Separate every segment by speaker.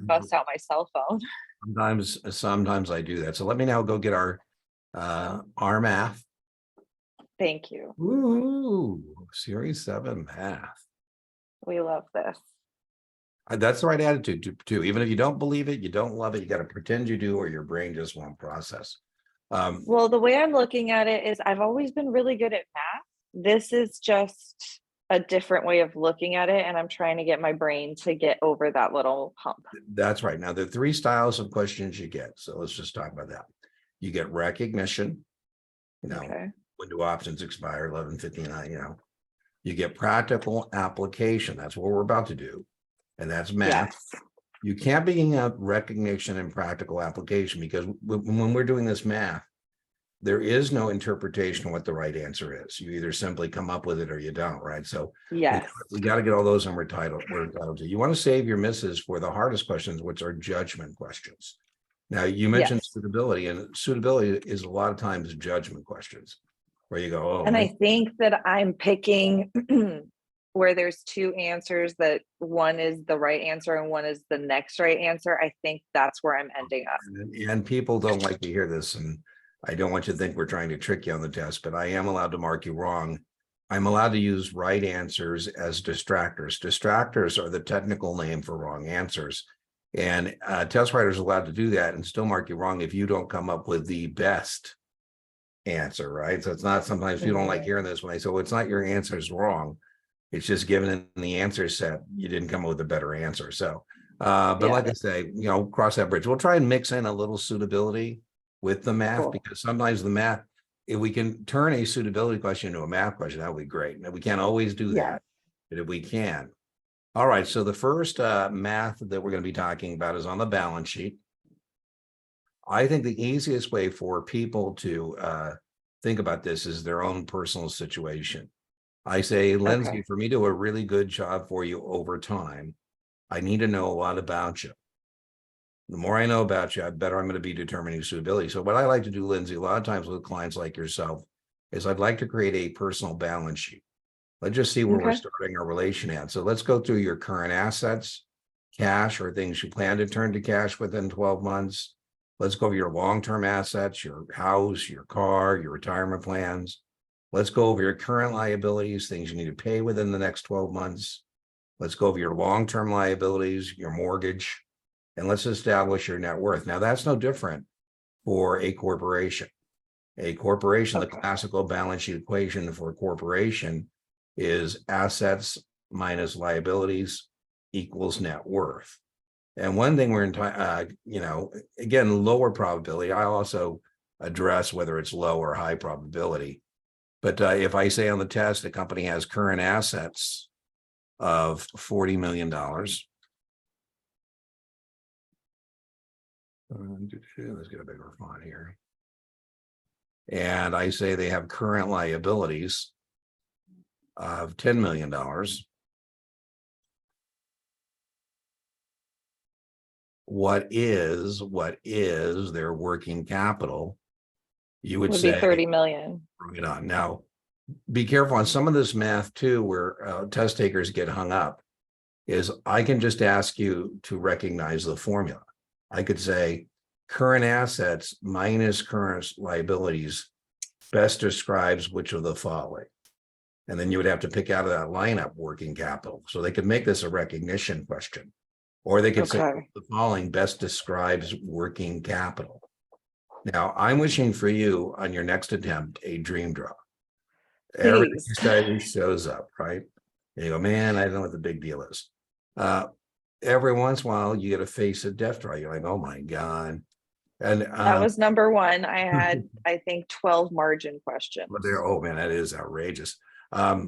Speaker 1: bust out my cell phone.
Speaker 2: Sometimes I do that. So let me now go get our math.
Speaker 1: Thank you.
Speaker 2: Ooh, series 7 math.
Speaker 1: We love this.
Speaker 2: That's the right attitude too. Even if you don't believe it, you don't love it, you got to pretend you do, or your brain just won't process.
Speaker 1: Well, the way I'm looking at it is I've always been really good at math. This is just a different way of looking at it, and I'm trying to get my brain to get over that little hump.
Speaker 2: That's right. Now, there are 3 styles of questions you get. So let's just talk about that. You get recognition,
Speaker 1: Okay.
Speaker 2: when do options expire, 11:59, You get practical application. That's what we're about to do. And that's math.
Speaker 1: Yes.
Speaker 2: You can't be out recognition and practical application because when we're doing this math, there is no interpretation of what the right answer is. You either simply come up with it or you don't, right? So
Speaker 1: Yes.
Speaker 2: we got to get all those and we're entitled to. You want to save your misses for the hardest questions, which are judgment questions. Now, you mentioned
Speaker 1: Yes.
Speaker 2: suitability, and suitability is a lot of times judgment questions where you go, oh,
Speaker 1: And I think that I'm picking where there's 2 answers, that one is the right answer and one is the next right answer. I think that's where I'm ending up.
Speaker 2: and people don't like to hear this, and I don't want you to think we're trying to trick you on the test, but I am allowed to mark you wrong. I'm allowed to use right answers as distractors. Distractors are the technical name for wrong answers. And test writers are allowed to do that and still mark you wrong if you don't come up with the best answer, right? So it's not, sometimes people don't like hearing this when I say, well, it's not your answer is wrong. It's just given in the answer set, you didn't come up with a better answer. So, but like I say, cross that bridge. We'll try and mix in a little suitability with the math, because sometimes the math, if we can turn a suitability question into a math question, that would be great. Now, we can't always do that, but if we can. All right, so the first math that we're going to be talking about is on the balance sheet. I think the easiest way for people to think about this is their own personal situation. I say, Lindsay, for me to do a really good job for you over time, I need to know a lot about you. The more I know about you, the better I'm going to be determining suitability. So what I like to do, Lindsay, a lot of times with clients like yourself, is I'd like to create a personal balance sheet. Let's just see where we're starting our relation at. So let's go through your current assets, cash, or things you plan to turn to cash within 12 months. Let's go over your long-term assets, your house, your car, your retirement plans. Let's go over your current liabilities, things you need to pay within the next 12 months. Let's go over your long-term liabilities, your mortgage, and let's establish your net worth. Now, that's no different for a corporation. A corporation, the classical balance sheet equation for a corporation is assets minus liabilities equals net worth. And one thing we're in, again, lower probability. I also address whether it's low or high probability. But if I say on the test, the company has current assets of $40 million. Let's get a bigger font here. And I say they have current liabilities of $10 million. What is their working capital? You would say
Speaker 1: be 30 million.
Speaker 2: Bring it on. Now, be careful on some of this math too, where test takers get hung up, is I can just ask you to recognize the formula. I could say current assets minus current liabilities best describes which of the following. And then you would have to pick out of that lineup working capital. So they could make this a recognition question, or they could say the following best describes working capital. Now, I'm wishing for you on your next attempt a dream draw. Everybody shows up, right? And you go, man, I don't know what the big deal is. Every once in a while, you get a face of death draw. You're like, oh my God. And
Speaker 1: that was number 1. I had, I think, 12 margin questions.
Speaker 2: Oh man, that is outrageous. Now,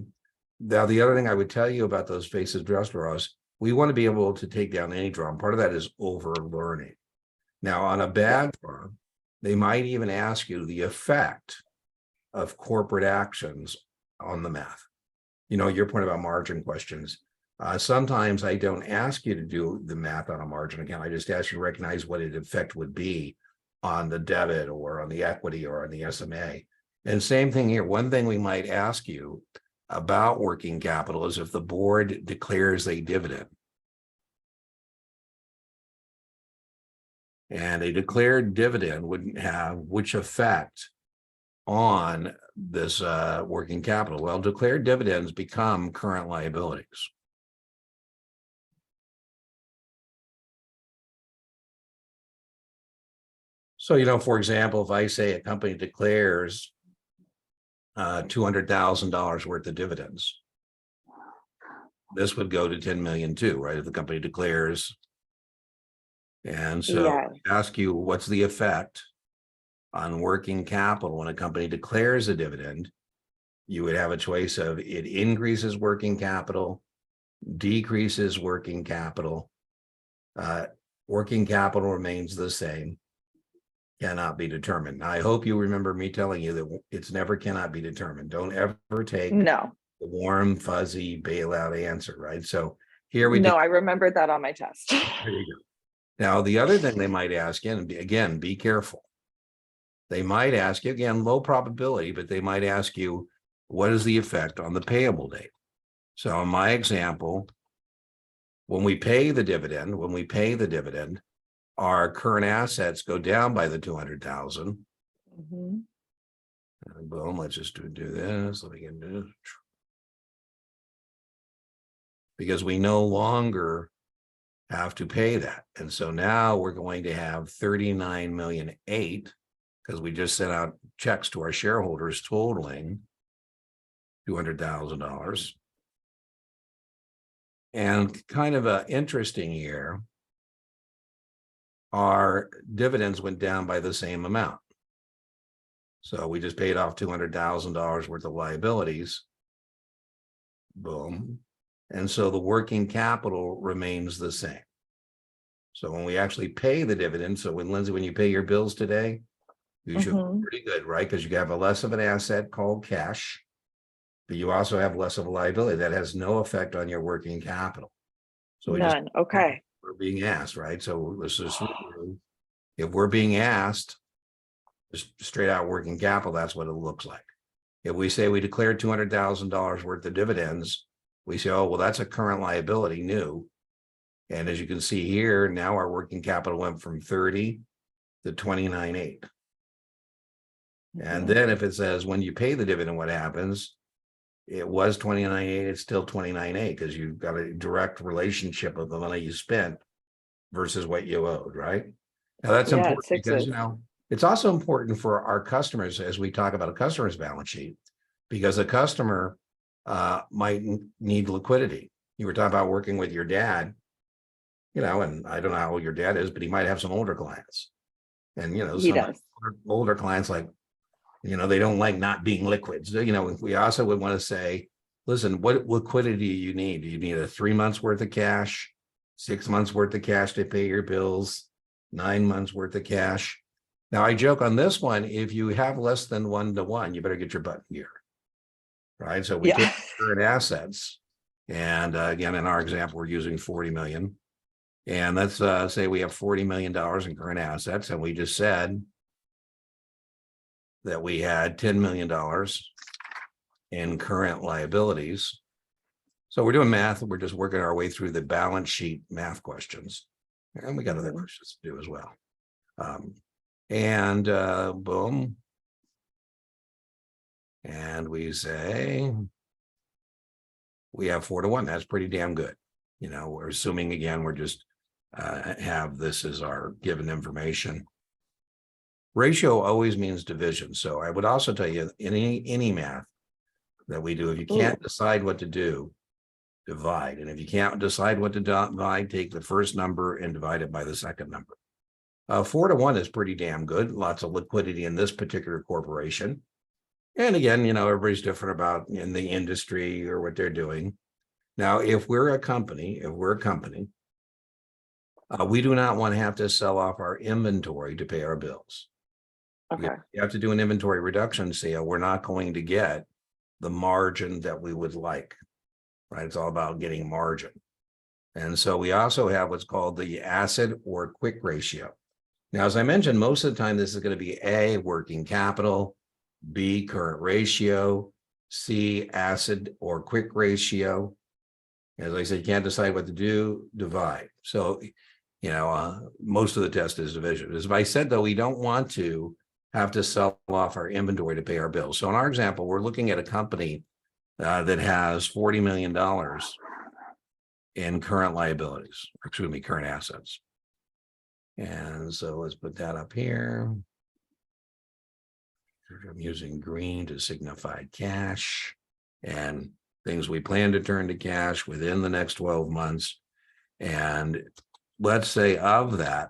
Speaker 2: the other thing I would tell you about those faces death draws, we want to be able to take down any draw. And part of that is over learning. Now, on a bad draw, they might even ask you the effect of corporate actions on the math. Your point about margin questions. Sometimes I don't ask you to do the math on a margin account. I just ask you to recognize what its effect would be on the debit or on the equity or on the SMA. And same thing here. One thing we might ask you about working capital is if the board declares a dividend. And a declared dividend wouldn't have which effect on this working capital? Well, declared dividends become current liabilities. So, for example, if I say a company declares $200,000 worth of dividends, this would go to 10 million too, right? If the company declares. And so
Speaker 1: Yeah.
Speaker 2: ask you, what's the effect on working capital when a company declares a dividend? You would have a choice of it increases working capital, decreases working capital, working capital remains the same, cannot be determined. Now, I hope you remember me telling you that it's never cannot be determined. Don't ever take
Speaker 1: No.
Speaker 2: the warm, fuzzy bailout answer, right? So here we
Speaker 1: No, I remembered that on my test.
Speaker 2: There you go. Now, the other thing they might ask you, and again, be careful. They might ask you, again, low probability, but they might ask you, what is the effect on the payable date? So in my example, when we pay the dividend, our current assets go down by the 200,000.
Speaker 1: Mhm.
Speaker 2: And boom, let's just do this. Let me get this. Because we no longer have to pay that. And so now we're going to have 39.8 million, because we just sent out checks to our shareholders totaling $200,000. And kind of an interesting year, our dividends went down by the same amount. So we just paid off $200,000 worth of liabilities. Boom. And so the working capital remains the same. So when we actually pay the dividend, so Lindsay, when you pay your bills today, you should be pretty good, right? Because you have a less of an asset called cash, but you also have less of a liability that has no effect on your working capital. So
Speaker 1: None. Okay.
Speaker 2: we're being asked, right? So let's just, if we're being asked, just straight out working capital, that's what it looks like. If we say we declared $200,000 worth of dividends, we say, oh, well, that's a current liability, new. And as you can see here, now our working capital went from 30 to 29.8. And then if it says when you pay the dividend, what happens? It was 29.8, it's still 29.8, because you've got a direct relationship of the money you spent versus what you owed, right? Now that's important because, it's also important for our customers as we talk about a customer's balance sheet, because a customer might need liquidity. You were talking about working with your dad, and I don't know how old your dad is, but he might have some older clients. And, some older clients, like, they don't like not being liquid. So, we also would want to say, listen, what liquidity do you need? Do you need a 3 months worth of cash, 6 months worth of cash to pay your bills, 9 months worth of cash? Now, I joke on this one, if you have less than 1-to-1, you better get your butt in gear, right? So we take current assets. And again, in our example, we're using 40 million. And let's say we have $40 million in current assets. And we just said that we had $10 million in current liabilities. So we're doing math. We're just working our way through the balance sheet math questions. And we got other questions to do as well. Boom. And we say we have 4-to-1. That's pretty damn good. We're assuming, again, we're just have this as our given information. Ratio always means division. So I would also tell you, in any math that we do, if you can't decide what to do, divide. And if you can't decide what to divide, take the first number and divide it by the second number. 4-to-1 is pretty damn good. Lots of liquidity in this particular corporation. And again, everybody's different about in the industry or what they're doing. Now, if we're a company, we do not want to have to sell off our inventory to pay our bills.
Speaker 1: Okay.
Speaker 2: You have to do an inventory reduction sale. We're not going to get the margin that we would like, right? It's all about getting margin. And so we also have what's called the asset or quick ratio. Now, as I mentioned, most of the time, this is going to be A, working capital, B, current ratio, C, asset or quick ratio. As I said, you can't decide what to do, divide. So most of the test is division. As I said, though, we don't want to have to sell off our inventory to pay our bills. So in our example, we're looking at a company that has $40 million in current liabilities, current assets. And so let's put that up here. I'm using green to signify cash and things we plan to turn to cash within the next 12 months. And let's say of that,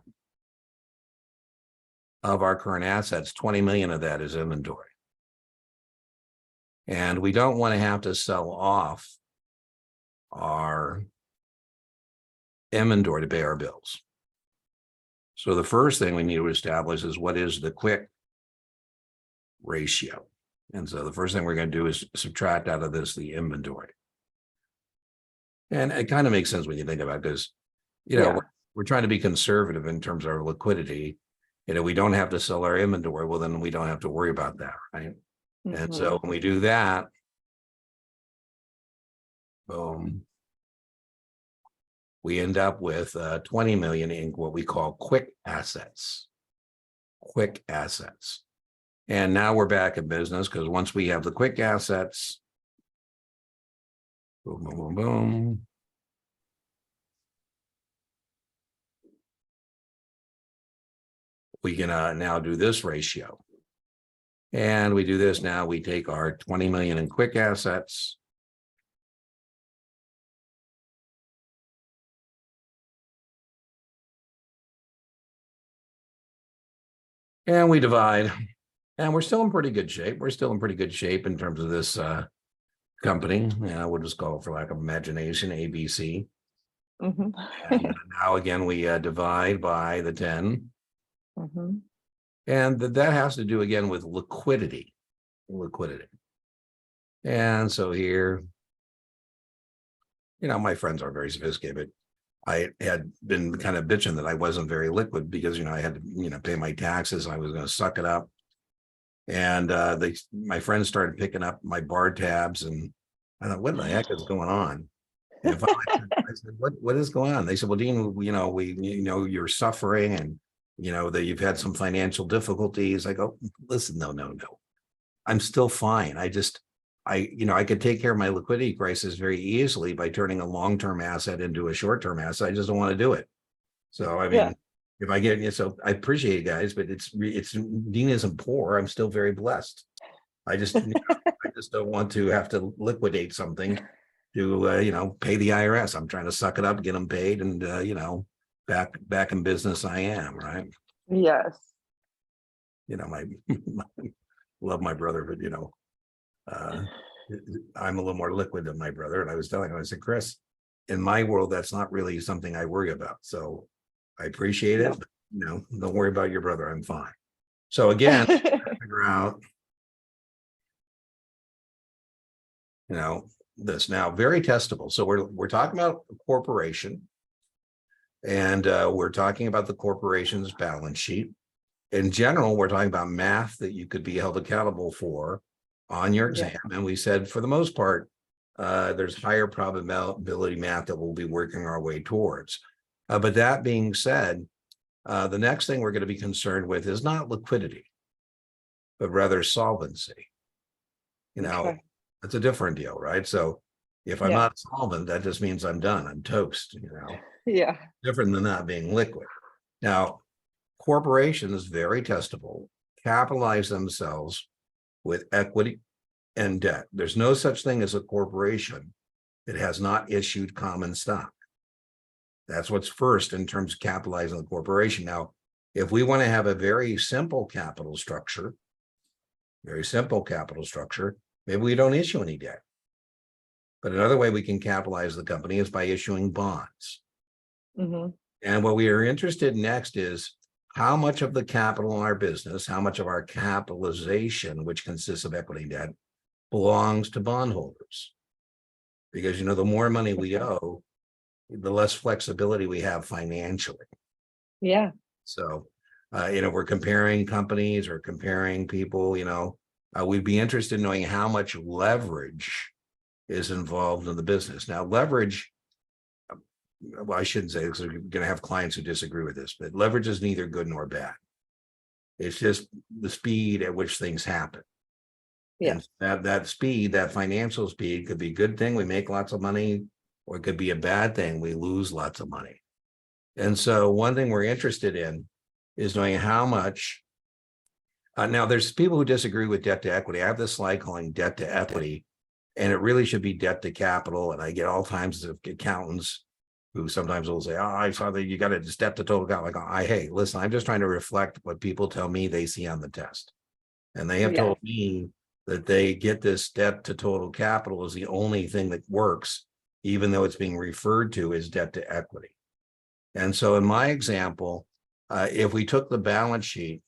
Speaker 2: of our current assets, 20 million of that is inventory. And we don't want to have to sell off our inventory to pay our bills. So the first thing we need to establish is what is the quick ratio. And so the first thing we're going to do is subtract out of this the inventory. And it kind of makes sense when you think about this. We're trying to be conservative in terms of our liquidity. We don't have to sell our inventory. Well, then we don't have to worry about that, right? And so when we do that, boom, we end up with 20 million in what we call quick assets. Quick assets. And now we're back in business because once we have the quick assets, boom, boom, boom, boom. We can now do this ratio. And we do this now, we take our 20 million in quick assets. And we divide. And we're still in pretty good shape. We're still in pretty good shape in terms of this company. We'll just call it, for lack of imagination, ABC. And now again, we divide by the 10. And that has to do again with liquidity. And so here, my friends are very sophisticated. I had been kind of bitching that I wasn't very liquid because, I had to, pay my taxes. I was going to suck it up. And my friends started picking up my bar tabs, and I thought, what the heck is going on? And finally, I said, what is going on? They said, well, Dean, you're suffering, and that you've had some financial difficulties. I go, listen, no. I'm still fine. I could take care of my liquidity crisis very easily by turning a long-term asset into a short-term asset. I just don't want to do it. So, I mean, if I get, so I appreciate it, guys, but it's Dean isn't poor. I'm still very blessed. I just don't want to have to liquidate something to, pay the IRS. I'm trying to suck it up, get them paid, and, back in business I am, right?
Speaker 1: Yes.
Speaker 2: Love my brother, but I'm a little more liquid than my brother. And I was telling him, I said, Chris, in my world, that's not really something I worry about. So I appreciate it. But, don't worry about your brother. I'm fine. So again, figure out, this now very testable. So we're talking about a corporation. And we're talking about the corporation's balance sheet. In general, we're talking about math that you could be held accountable for on your exam. And we said, for the most part, there's higher probability math that we'll be working our way towards. But that being said, the next thing we're going to be concerned with is not liquidity, but rather solvency. That's a different deal, right? So if I'm not solvent, that just means I'm done. I'm toast, different than not being liquid. Now, corporations, very testable, capitalize themselves with equity and debt. There's no such thing as a corporation that has not issued common stock. That's what's first in terms of capitalizing the corporation. Now, if we want to have a very simple capital structure, maybe we don't issue any debt. But another way we can capitalize the company is by issuing bonds. And what we are interested in next is how much of the capital in our business, how much of our capitalization, which consists of equity and debt, belongs to bondholders. Because, the more money we owe, the less flexibility we have financially. So, we're comparing companies or comparing people, we'd be interested in knowing how much leverage is involved in the business. Now, leverage, well, I shouldn't say this, because we're going to have clients who disagree with this, but leverage is neither good nor bad. It's just the speed at which things happen.
Speaker 1: Yeah.
Speaker 2: And that speed, that financial speed, could be a good thing, we make lots of money, or it could be a bad thing, we lose lots of money. And so one thing we're interested in is knowing how much. Now, there's people who disagree with debt to equity. I have this slide calling debt to equity, and it really should be debt to capital. And I get all kinds of accountants who sometimes will say, "Oh, I saw that you got a debt to total capital." Like, hey, listen, I'm just trying to reflect what people tell me they see on the test, and they have
Speaker 1: Yeah.
Speaker 2: told me that they get this debt to total capital is the only thing that works, even though it's being referred to as debt to equity. And so, in my example, if we took the balance sheet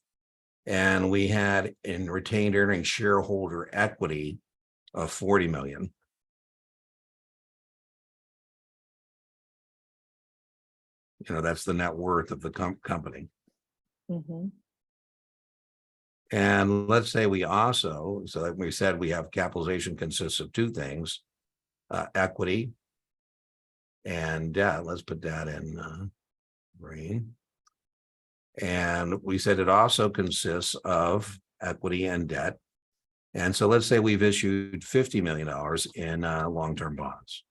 Speaker 2: and we had in retained earnings shareholder equity of 40 million. That's the net worth of the company.
Speaker 1: Mhm.
Speaker 2: And let's say we also, so like we said, we have capitalization consists of two things, equity and debt. Let's put that in green. And we said it also consists of equity and debt. And so let's say we've issued $50 million in long-term bonds.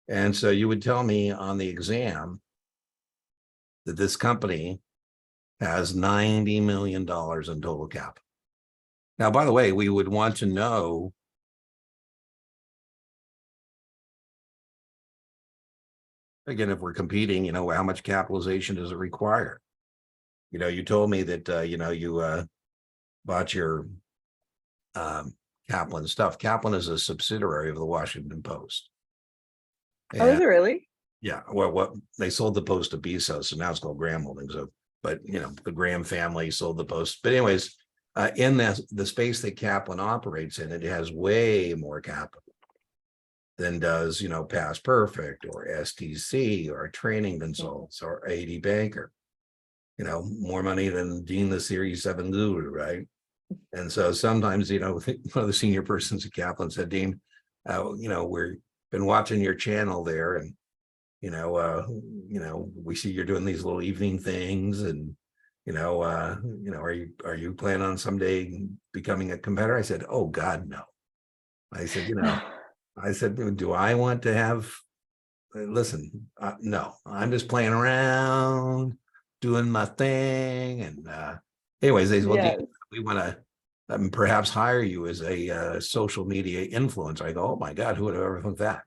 Speaker 2: And so you would tell me on the exam that this company has $90 million in total capital. Now, by the way, we would want to know again, if we're competing, how much capitalization does it require? You told me that, you bought your Kaplan stuff. Kaplan is a subsidiary of the Washington Post.
Speaker 1: Oh, is it really?
Speaker 2: Yeah. Well, what they sold the Post to Bezos, so now it's called Graham Holdings. So, but the Graham family sold the Post. But anyways, in the space that Kaplan operates in, it has way more capital than does, Past Perfect or STC or Training Consults or AD Banker. More money than Dean the Series 7 Guru, right? And so sometimes, one of the senior persons at Kaplan said, Dean, we've been watching your channel there, and we see you're doing these little evening things, and are you planning on someday becoming a competitor? I said, oh God, no. I said, do I want to have? Listen, no, I'm just playing around, doing my thing, and anyways, they said, well,
Speaker 1: Yes.
Speaker 2: we want to perhaps hire you as a social media influencer. I go, oh my God, who would have ever thought that?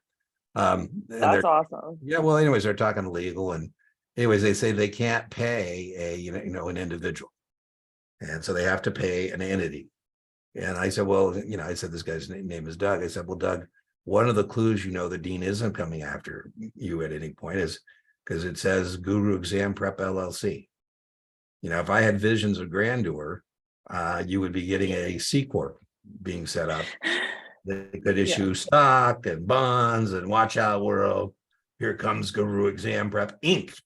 Speaker 2: And
Speaker 1: That's awesome.
Speaker 2: yeah, well, anyways, they're talking legal, and anyways, they say they can't pay an individual, and so they have to pay an entity. And I said, well, I said, this guy's name is Doug. I said, well, Doug, one of the clues the Dean isn't coming after you at any point is because it says Guru Exam Prep LLC. If I had visions of grandeur, you would be getting a C Corp being set up. They could issue stock and bonds and watch out world. Here comes Guru Exam Prep Inc.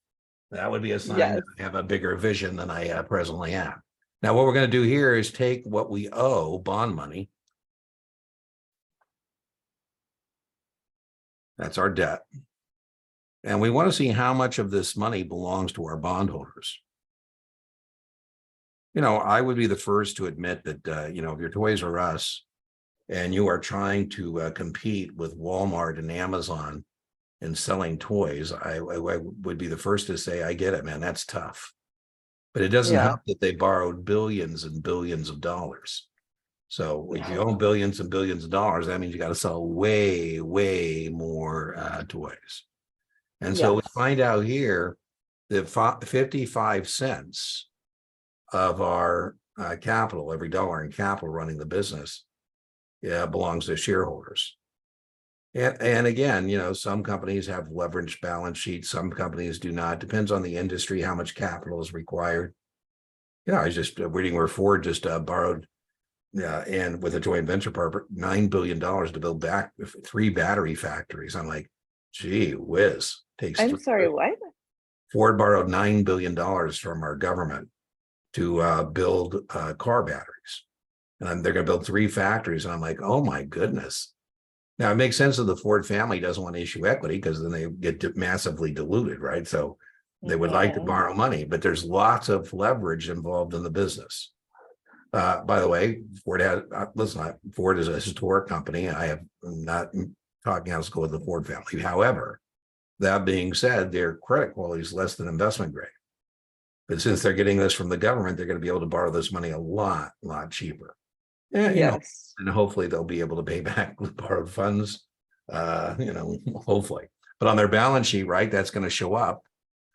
Speaker 2: That would be a sign that I have a bigger vision than I presently have. Now, what we're going to do here is take what we owe, bond money. That's our debt. And we want to see how much of this money belongs to our bondholders. I would be the first to admit that, if your Toys R Us and you are trying to compete with Walmart and Amazon in selling toys, I would be the first to say, I get it, man, that's tough. But it doesn't help that they borrowed billions and billions of dollars. So if you own billions and billions of dollars, that means you got to sell way, way more toys. And so we find out here that 55 cents of our capital, every dollar in capital running the business, belongs to shareholders. And again, some companies have leveraged balance sheets, some companies do not. Depends on the industry, how much capital is required. I was just reading where Ford just borrowed, and with a joint venture partner, $9 billion to build back 3 battery factories. I'm like, gee whiz.
Speaker 1: I'm sorry, what?
Speaker 2: Ford borrowed $9 billion from our government to build car batteries. and they're going to build 3 factories. And I'm like, oh my goodness. Now it makes sense that the Ford family doesn't want to issue equity because then they get massively diluted, right? So they would like to borrow money, but there's lots of leverage involved in the business. By the way, Ford is a historic company. I have not talking how to go with the Ford family. However, that being said, their credit quality is less than investment grade. But since they're getting this from the government, they're going to be able to borrow this money a lot cheaper. Yeah,
Speaker 1: Yes.
Speaker 2: and hopefully they'll be able to pay back the borrowed funds, hopefully. But on their balance sheet, right, that's going to show up.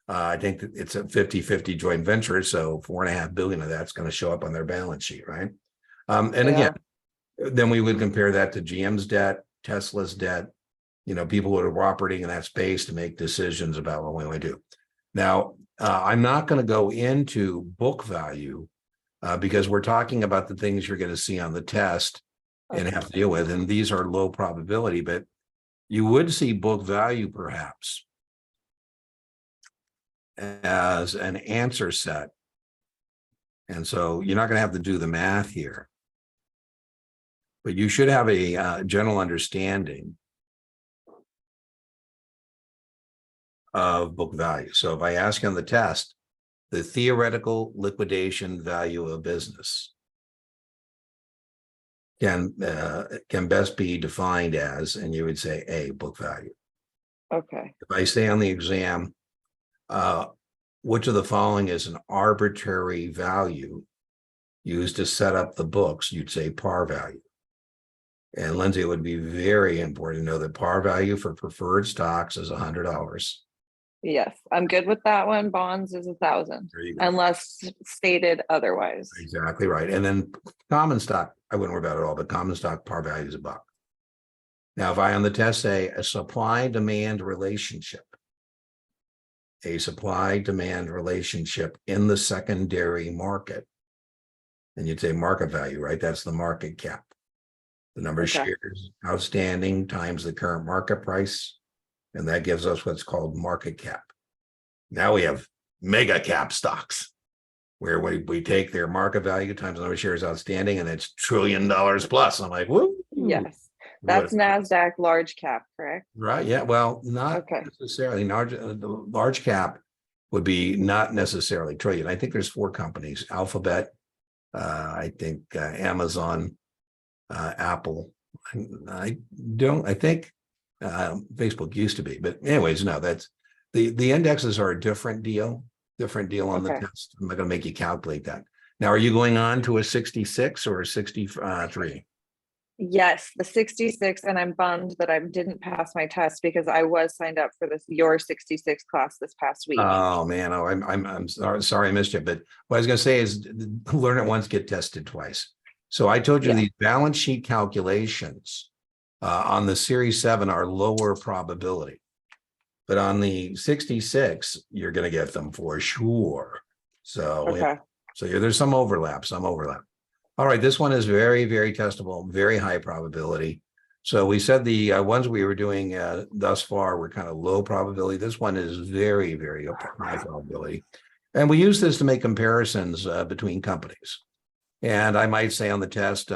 Speaker 2: I think that it's a 50-50 joint venture. So $4.5 billion of that's going to show up on their balance sheet, right? And again, then we would compare that to GM's debt, Tesla's debt, people who are operating in that space to make decisions about what we want to do. Now, I'm not going to go into book value because we're talking about the things you're going to see on the test and have to deal with. And these are low probability, but you would see book value perhaps as an answer set. And so you're not going to have to do the math here, but you should have a general understanding of book value. So if I ask you on the test, the theoretical liquidation value of a business can best be defined as, and you would say A, book value.
Speaker 1: Okay.
Speaker 2: If I say on the exam, which of the following is an arbitrary value used to set up the books, you'd say par value. And Lindsay, it would be very important to know that par value for preferred stocks is $100.
Speaker 1: Yes, I'm good with that one. Bonds is 1,000, unless stated otherwise.
Speaker 2: Exactly right. And then common stock, I wouldn't worry about it at all, but common stock par value is $1. Now, if I on the test say a supply-demand relationship in the secondary market, and you'd say market value, right? That's the market cap. The number of shares outstanding times the current market price. And that gives us what's called market cap. Now we have mega cap stocks, where we take their market value times the number of shares outstanding, and it's $1 trillion plus. I'm like, whoa.
Speaker 1: Yes, that's NASDAQ large cap, correct?
Speaker 2: Right. Yeah. Well, not necessarily. Large cap would be not necessarily trillion. I think there's 4 companies: Alphabet, I think Amazon, Apple. I think Facebook used to be, but anyways, no, that's the indexes are a different deal on the test. I'm not going to make you calculate that. Now, are you going on to a 66 or a 63?
Speaker 1: Yes, the 66, and I'm bummed that I didn't pass my test because I was signed up for your 66 class this past week.
Speaker 2: Oh man, I'm sorry I missed you. But what I was going to say is, learn it once, get tested twice. So I told you these balance sheet calculations on the Series 7 are lower probability, but on the 66, you're going to get them for sure. So, there's some overlap. All right, this one is very, very testable, very high probability. So we said the ones we were doing thus far were kind of low probability. This one is very, very high probability. And we use this to make comparisons between companies. And I might say on the test,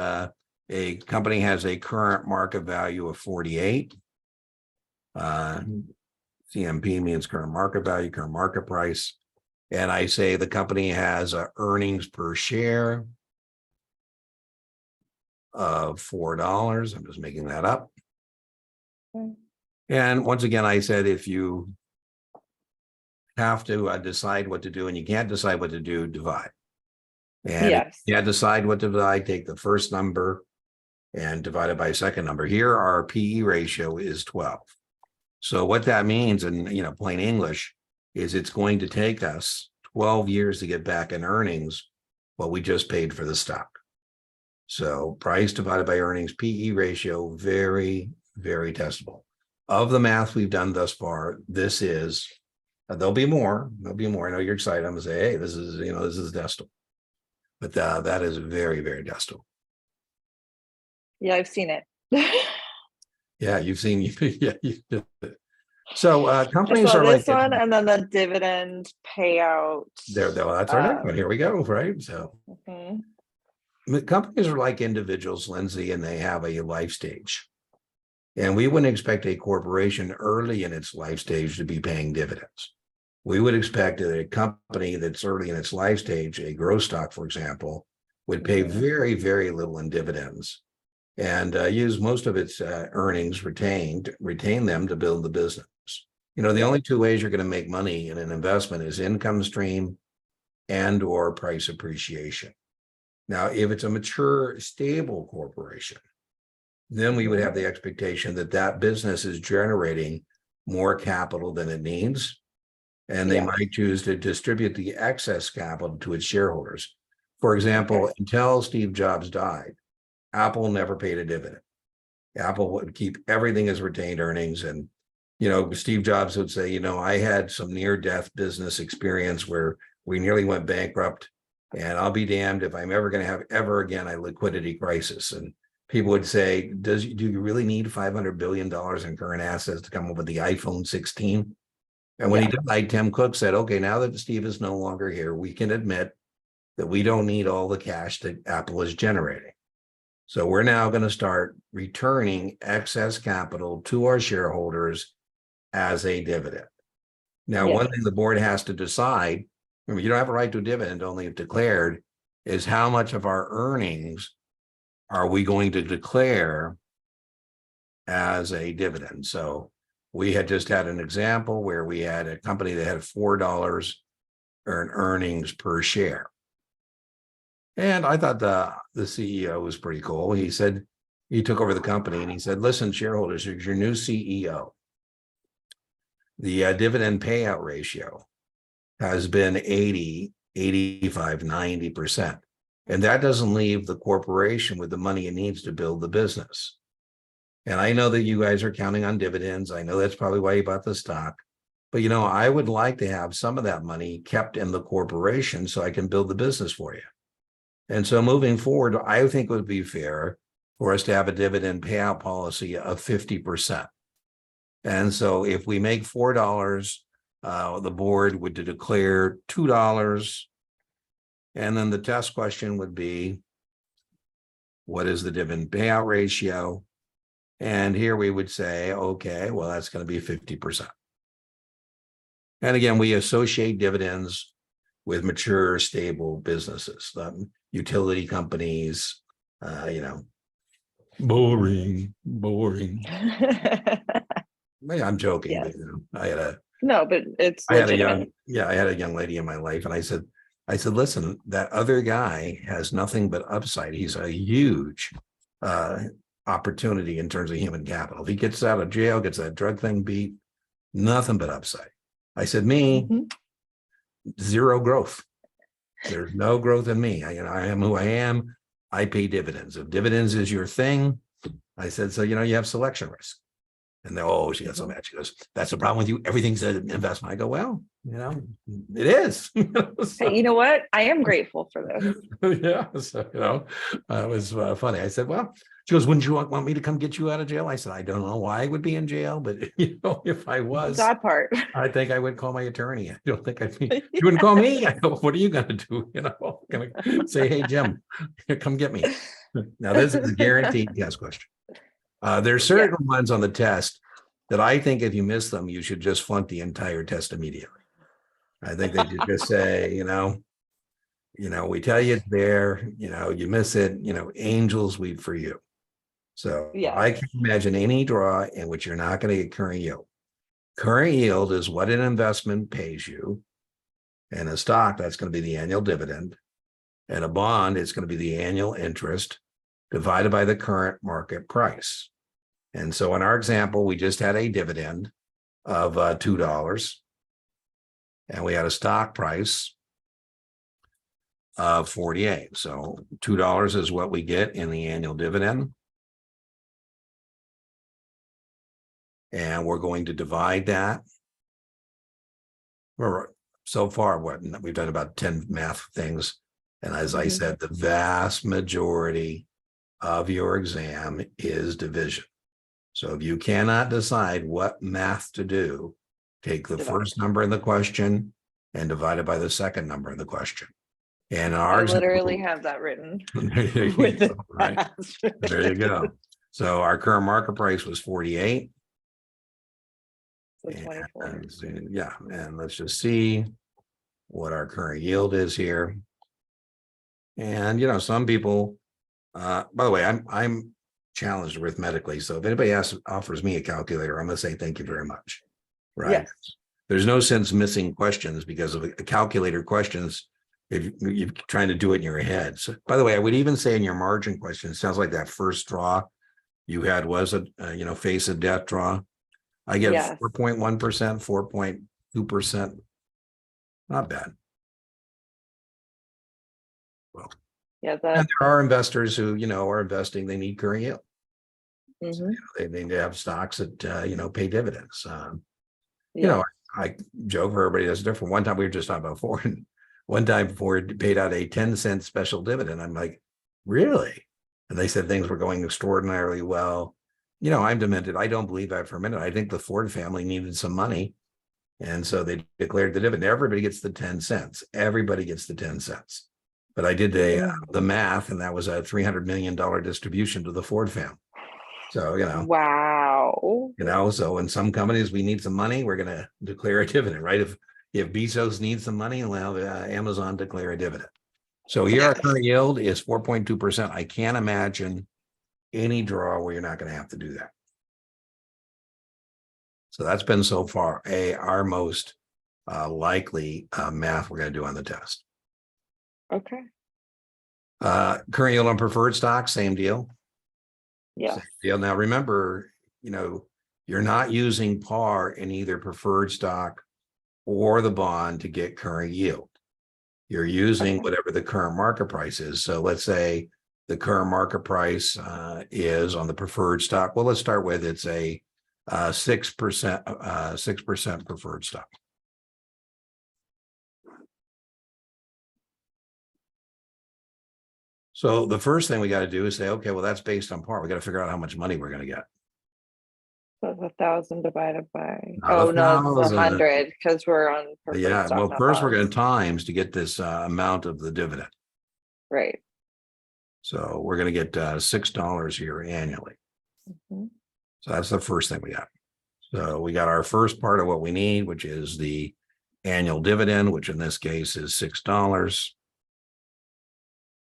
Speaker 2: a company has a current market value of 48. CMP means current market value, current market price. And I say the company has earnings per share of $4. I'm just making that up. And once again, I said, if you have to decide what to do and you can't decide what to do, divide. And if you can't decide what to divide, take the first number and divide it by a second number. Here, our PE ratio is 12. So what that means in plain English is it's going to take us 12 years to get back in earnings what we just paid for the stock. So price divided by earnings, PE ratio, very, very testable. Of the math we've done thus far, this is, there'll be more. I know you're excited. I'm gonna say, hey, this is testable. But that is very, very testable.
Speaker 1: Yeah, I've seen it.
Speaker 2: Yeah, you've seen. Yeah, so companies are
Speaker 1: this one, and then the dividend payout.
Speaker 2: That's our next one. Here we go. Right. So companies are like individuals, Lindsay, and they have a life stage. And we wouldn't expect a corporation early in its life stage to be paying dividends. We would expect that a company that's early in its life stage, a growth stock, for example, would pay very, very little in dividends and use most of its earnings retain them to build the business. You know, the only two ways you're going to make money in an investment is income stream and or price appreciation. Now, if it's a mature, stable corporation, then we would have the expectation that that business is generating more capital than it needs. And they might choose to distribute the excess capital to its shareholders. For example, until Steve Jobs died, Apple never paid a dividend. Apple would keep everything as retained earnings. And, you know, Steve Jobs would say, you know, I had some near-death business experience where we nearly went bankrupt, and I'll be damned if I'm ever going to have ever again a liquidity crisis. And people would say, do you really need $500 billion in current assets to come up with the iPhone 16? And when he died, Tim Cook said, okay, now that Steve is no longer here, we can admit that we don't need all the cash that Apple is generating. So we're now going to start returning excess capital to our shareholders as a dividend. Now, one thing the board has to decide, remember, you don't have a right to a dividend, only if declared, is how much of our earnings are we going to declare as a dividend. So we had just had an example where we had a company that had $4 earned earnings per share. And I thought the CEO was pretty cool. He said, he took over the company and he said, listen, shareholders, here's your new CEO. The dividend payout ratio has been 80, 85, 90%. And that doesn't leave the corporation with the money it needs to build the business. And I know that you guys are counting on dividends. I know that's probably why you bought the stock. But, you know, I would like to have some of that money kept in the corporation so I can build the business for you. And so moving forward, I think it would be fair for us to have a dividend payout policy of 50%. And so if we make $4, the board would declare $2. And then the test question would be, what is the dividend payout ratio? And here we would say, okay, well, that's going to be 50%. And again, we associate dividends with mature, stable businesses, utility companies, you know, boring. I'm joking. But, you know, I had a young lady in my life, and I said, listen, that other guy has nothing but upside. He's a huge opportunity in terms of human capital. If he gets out of jail, gets that drug thing beat, nothing but upside. I said, zero growth. There's no growth in me. I am who I am. I pay dividends. If dividends is your thing, I said, so, you know, you have selection risk. And she got so mad. She goes, that's the problem with you. Everything's an investment. I go, well, you know, it is.
Speaker 1: So, hey, you know what? I am grateful for this.
Speaker 2: Yeah. So, you know, it was funny. I said, well, she goes, wouldn't you want me to come get you out of jail? I said, I don't know why I would be in jail, but, you know, if I was,
Speaker 1: that part,
Speaker 2: I think I would call my attorney. I don't think you wouldn't call me. I go, what are you going to do? You know, going to say, hey, Jim, come get me. Now, this is a guaranteed yes question. There's certain ones on the test that I think if you miss them, you should just flunk the entire test immediately. I think they should just say, you know, we tell you it's there, you know, you miss it, you know, angels weep for you. So I can imagine any draw in which you're not going to get current yield. Current yield is what an investment pays you. And a stock, that's going to be the annual dividend. And a bond, it's going to be the annual interest divided by the current market price. And so in our example, we just had a dividend of $2. And we had a stock price of 48. So $2 is what we get in the annual dividend. And we're going to divide that. So far, we've done about 10 math things. And as I said, the vast majority of your exam is division. So if you cannot decide what math to do, take the first number in the question and divide it by the second number in the question. And our
Speaker 1: I literally
Speaker 2: example,
Speaker 1: have that written
Speaker 2: there you
Speaker 1: with
Speaker 2: go,
Speaker 1: the
Speaker 2: right?
Speaker 1: past.
Speaker 2: There you go. So our current market price was 48.
Speaker 1: So 24.
Speaker 2: Yeah, and let's just see what our current yield is here. And some people, by the way, I'm challenged arithmetically. So if anybody offers me a calculator, I'm going to say thank you very much. Right.
Speaker 1: Yes.
Speaker 2: There's no sense missing questions because of a calculator questions. If you're trying to do it in your head. So, by the way, I would even say in your margin question, it sounds like that first draw you had was a face of death draw. I get
Speaker 1: Yes.
Speaker 2: 4.1%, 4.2%. Not bad. Well,
Speaker 1: Yeah.
Speaker 2: and there are investors who, are investing, they need current yield.
Speaker 1: Mhm.
Speaker 2: They need to have stocks that, pay dividends.
Speaker 1: Yeah.
Speaker 2: I joke, everybody does different. One time we were just talking about Ford. One time Ford paid out a 10-cent special dividend. I'm like, really? And they said things were going extraordinarily well. I'm demented. I don't believe that for a minute. I think the Ford family needed some money. And so they declared the dividend. Everybody gets the 10 cents. Everybody gets the 10 cents. But I did the math, and that was a $300 million distribution to the Ford family. So,
Speaker 1: Wow.
Speaker 2: so in some companies, we need some money. We're going to declare a dividend, right? If Bezos needs some money, we'll have Amazon declare a dividend. So here our current yield is 4.2%. I can't imagine any draw where you're not going to have to do that. So that's been so far our most likely math we're going to do on the test.
Speaker 1: Okay.
Speaker 2: Current yield on preferred stock, same deal.
Speaker 1: Yeah.
Speaker 2: Same deal. Now remember, you're not using par in either preferred stock or the bond to get current yield. You're using whatever the current market price is. So let's say the current market price is on the preferred stock. Well, let's start with it's a 6% preferred stock. So the first thing we got to do is say, okay, well, that's based on par. We got to figure out how much money we're going to get.
Speaker 1: So it's 1,000 divided by,
Speaker 2: Not
Speaker 1: no, it's
Speaker 2: 1,000.
Speaker 1: 100 because we're on preferred
Speaker 2: Yeah.
Speaker 1: stock,
Speaker 2: Well,
Speaker 1: not
Speaker 2: first we're
Speaker 1: bonds.
Speaker 2: going to times to get this amount of the dividend.
Speaker 1: Right.
Speaker 2: So we're going to get $6 here annually.
Speaker 1: Mhm.
Speaker 2: So that's the first thing we got. So we got our first part of what we need, which is the annual dividend, which in this case is $6.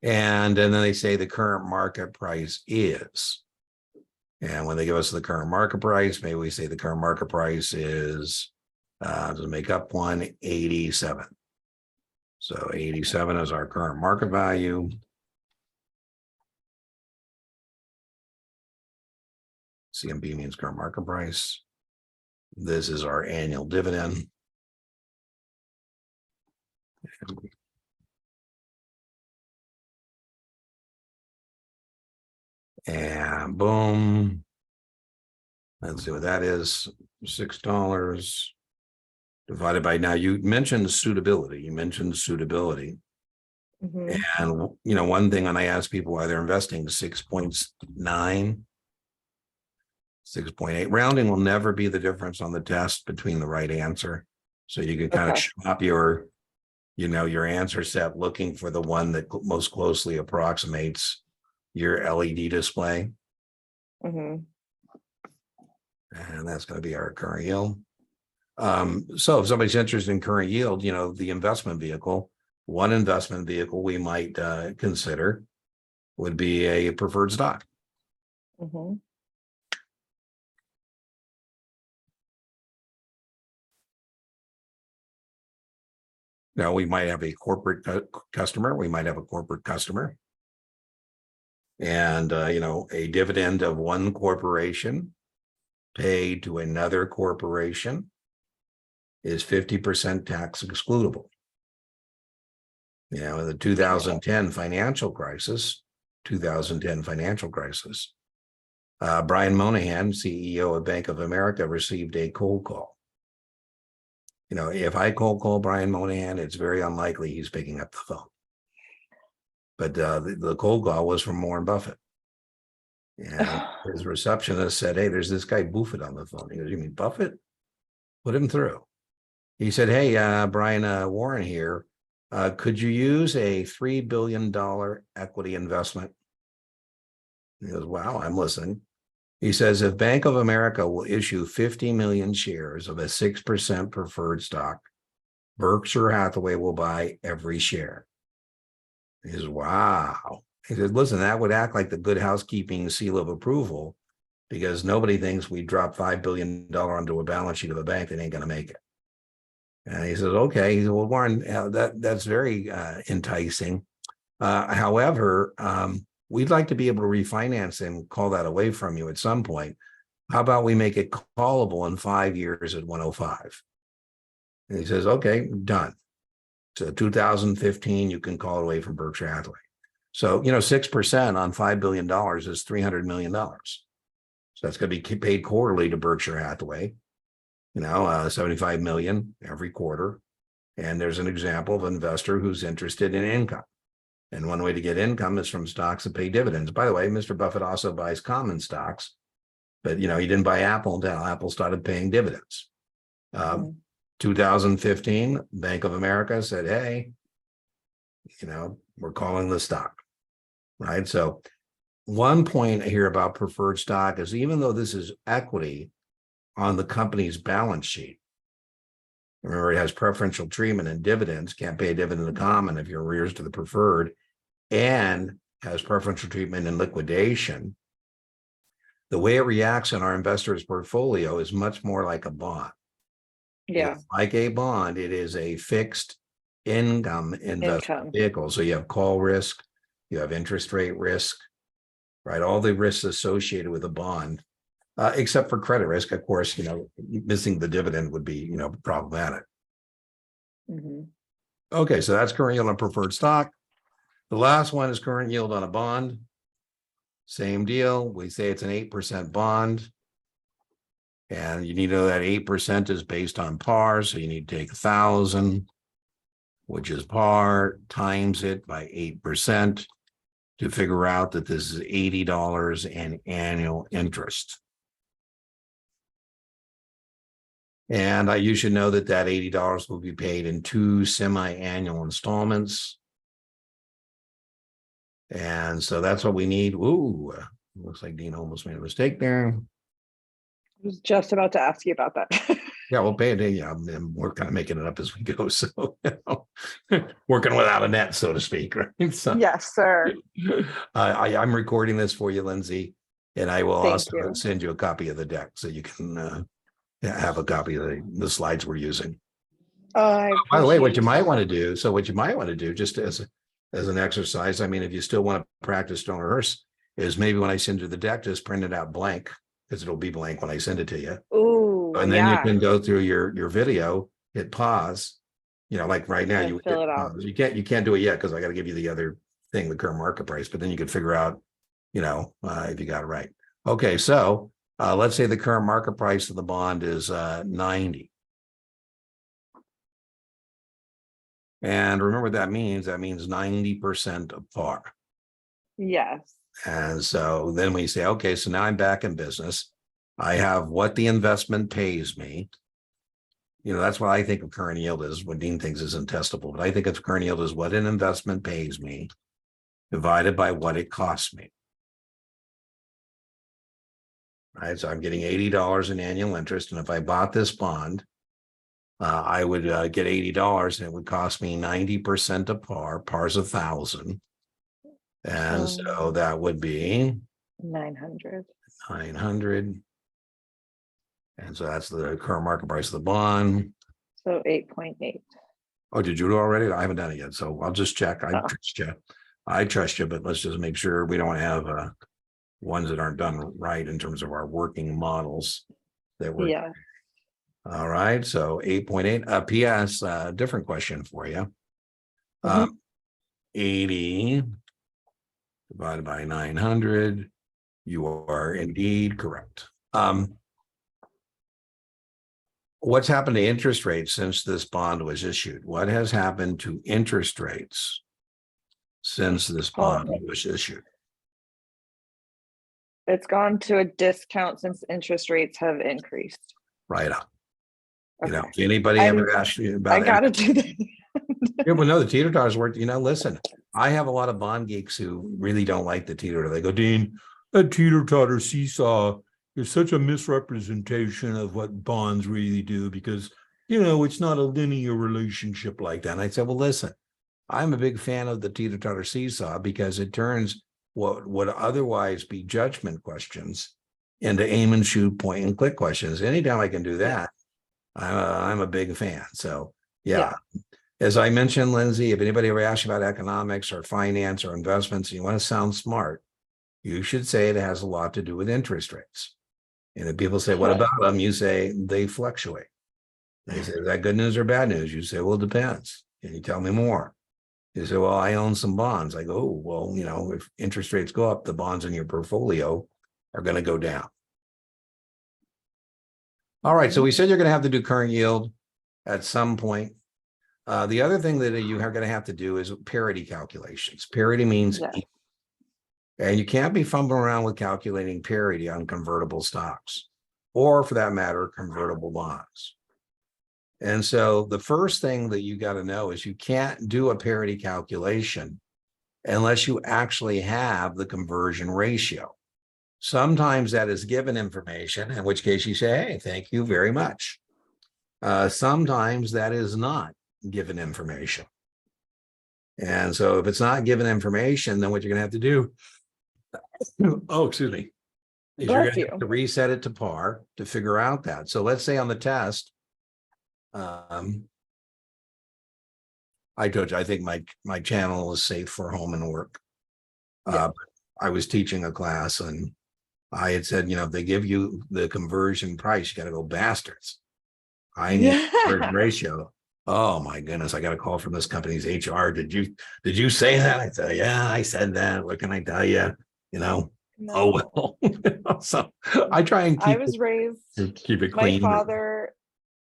Speaker 2: And then they say the current market price is. And when they give us the current market price, maybe we say the current market price is to make up 187. So 87 is our current market value. CMP means current market price. This is our annual dividend. And boom. Let's see what that is. $6 divided by, now you mentioned suitability.
Speaker 1: Mhm.
Speaker 2: And, one thing when I ask people why they're investing, 6.9, 6.8, rounding will never be the difference on the test between the right answer. So you can kind of shop your answer set looking for the one that most closely approximates your LED display.
Speaker 1: Mhm.
Speaker 2: And that's going to be our current yield. So if somebody's interested in current yield, the investment vehicle, one investment vehicle we might consider would be a preferred stock.
Speaker 1: Mhm.
Speaker 2: Now, we might have a corporate customer. We might have a corporate customer. And, a dividend of one corporation paid to another corporation is 50% tax excludable. In the 2010 financial crisis, Brian Moynihan, CEO of Bank of America, received a cold call. If I cold call Brian Moynihan, it's very unlikely he's picking up the phone. But the cold call was from Warren Buffett. And his receptionist said, hey, there's this guy Buffett on the phone. He goes, you mean Buffett? Put him through. He said, hey, Brian, Warren here. could you use a $3 billion equity investment? He goes, wow, I'm listening. He says, if Bank of America will issue 50 million shares of a 6% preferred stock, Berkshire Hathaway will buy every share. He says, wow. He said, listen, that would act like the good housekeeping seal of approval, because nobody thinks we drop $5 billion onto a balance sheet of a bank that ain't going to make it. And he says, okay. He said, well, Warren, that's very enticing. However, we'd like to be able to refinance and call that away from you at some point. How about we make it callable in 5 years at 105? And he says, okay, done. So 2015, you can call it away from Berkshire Hathaway. So, 6% on $5 billion is $300 million. So that's going to be paid quarterly to Berkshire Hathaway, 75 million every quarter. And there's an example of an investor who's interested in income. And one way to get income is from stocks that pay dividends. By the way, Mr. Buffett also buys common stocks, but he didn't buy Apple until Apple started paying dividends. 2015, Bank of America said, hey, we're calling the stock, right? So one point here about preferred stock is, even though this is equity on the company's balance sheet, remember, it has preferential treatment and dividends, can't pay a dividend to common if you're arrears to the preferred, and has preferential treatment in liquidation. The way it reacts in our investors' portfolio is much more like a bond.
Speaker 1: Yeah.
Speaker 2: It's like a bond, it is a fixed income investment vehicle. So you have call risk, you have interest rate risk, right? All the risks associated with a bond, except for credit risk. Of course, missing the dividend would be, problematic. Okay, so that's current yield on preferred stock. The last one is current yield on a bond. Same deal. We say it's an 8% bond. And you need to know that 8% is based on par. So you need to take 1,000, which is par, times it by 8% to figure out that this is $80 in annual interest. And you should know that $80 will be paid in 2 semi-annual installments. And so that's what we need. Ooh, looks like Dean almost made a mistake there.
Speaker 1: I was just about to ask you about that.
Speaker 2: Yeah, we'll pay it. Yeah, we're kind of making it up as we go. So, working without a net, so to speak, right? So,
Speaker 1: yes, sir.
Speaker 2: I'm recording this for you, Lindsay, and I will also
Speaker 1: you.
Speaker 2: send you a copy of the deck so you can have a copy of the slides we're using. By the way, what you might want to do, just as an exercise, I mean, if you still want to practice, don't rehearse, is maybe when I send you the deck, just print it out blank, because it'll be blank when I send it to you.
Speaker 1: Ooh,
Speaker 2: and then you can go through your video, hit pause, like right now, you
Speaker 1: fill it out.
Speaker 2: You can't do it yet because I got to give you the other thing, the current market price, but then you can figure out, if you got it right. Okay, so let's say the current market price of the bond is 90. And remember what that means. That means 90% of par.
Speaker 1: Yes.
Speaker 2: And so then we say, okay, so now I'm back in business. I have what the investment pays me. That's what I think of current yield is, what Dean thinks is untestable. But I think of current yield as what an investment pays me divided by what it costs me. Right. So I'm getting $80 in annual interest. And if I bought this bond, I would get $80 and it would cost me 90% of par. Par's 1,000. And so that would be
Speaker 1: 900.
Speaker 2: And so that's the current market price of the bond.
Speaker 1: So 8.8.
Speaker 2: Oh, did you do it already? I haven't done it yet. So I'll just check. I trust you, but let's just make sure we don't have ones that aren't done right in terms of our working models that we're.
Speaker 1: Yeah.
Speaker 2: All right. So 8.8. P.S. Different question for you. 80 divided by 900. You are indeed correct. What's happened to interest rates since this bond was issued? What has happened to interest rates since this bond was issued?
Speaker 1: It's gone to a discount since interest rates have increased.
Speaker 2: Right up. You know,
Speaker 1: Okay.
Speaker 2: if anybody ever asks you
Speaker 1: I
Speaker 2: about
Speaker 1: gotta do that.
Speaker 2: yeah, well, no, the teeter-totters work. You know, listen, I have a lot of bond geeks who really don't like the teeter. They go, Dean, a teeter-totter seesaw is such a misrepresentation of what bonds really do because, you know, it's not a linear relationship like that. And I said, well, listen, I'm a big fan of the teeter-totter seesaw because it turns what would otherwise be judgment questions into aim and shoot, point and click questions. Anytime I can do
Speaker 1: Yeah.
Speaker 2: that, I'm a big fan. So, yeah.
Speaker 1: Yeah.
Speaker 2: As I mentioned, Lindsay, if anybody ever asks you about economics or finance or investments, and you want to sound smart, you should say it has a lot to do with interest rates. And if people say, what about them? You say they fluctuate. They say, is that good news or bad news? You say, well, it depends. Can you tell me more? You say, well, I own some bonds. I go, oh, well, you know, if interest rates go up, the bonds in your portfolio are going to go down. All right. So we said you're going to have to do current yield at some point. The other thing that you are going to have to do is parity calculations. Parity means,
Speaker 1: Yeah.
Speaker 2: and you can't be fumbling around with calculating parity on convertible stocks, or for that matter, convertible bonds. And so the first thing that you got to know is you can't do a parity calculation unless you actually have the conversion ratio. Sometimes that is given information, in which case you say, hey, thank you very much. Sometimes that is not given information. And so if it's not given information, then what you're going to have to do, oh, excuse me, is you're going to have to reset it to par to figure out that. So let's say on the test, I told you, I think my channel is safe for home and work. I was teaching a class and I had said, you know, if they give you the conversion price, you got to go bastards. I need conversion ratio. Oh my goodness, I got a call from this company's HR. Did you say that? I said, yeah, I said that. What can I tell you? You know, oh well. So I try and
Speaker 1: I was raised,
Speaker 2: keep it
Speaker 1: my
Speaker 2: clean.
Speaker 1: father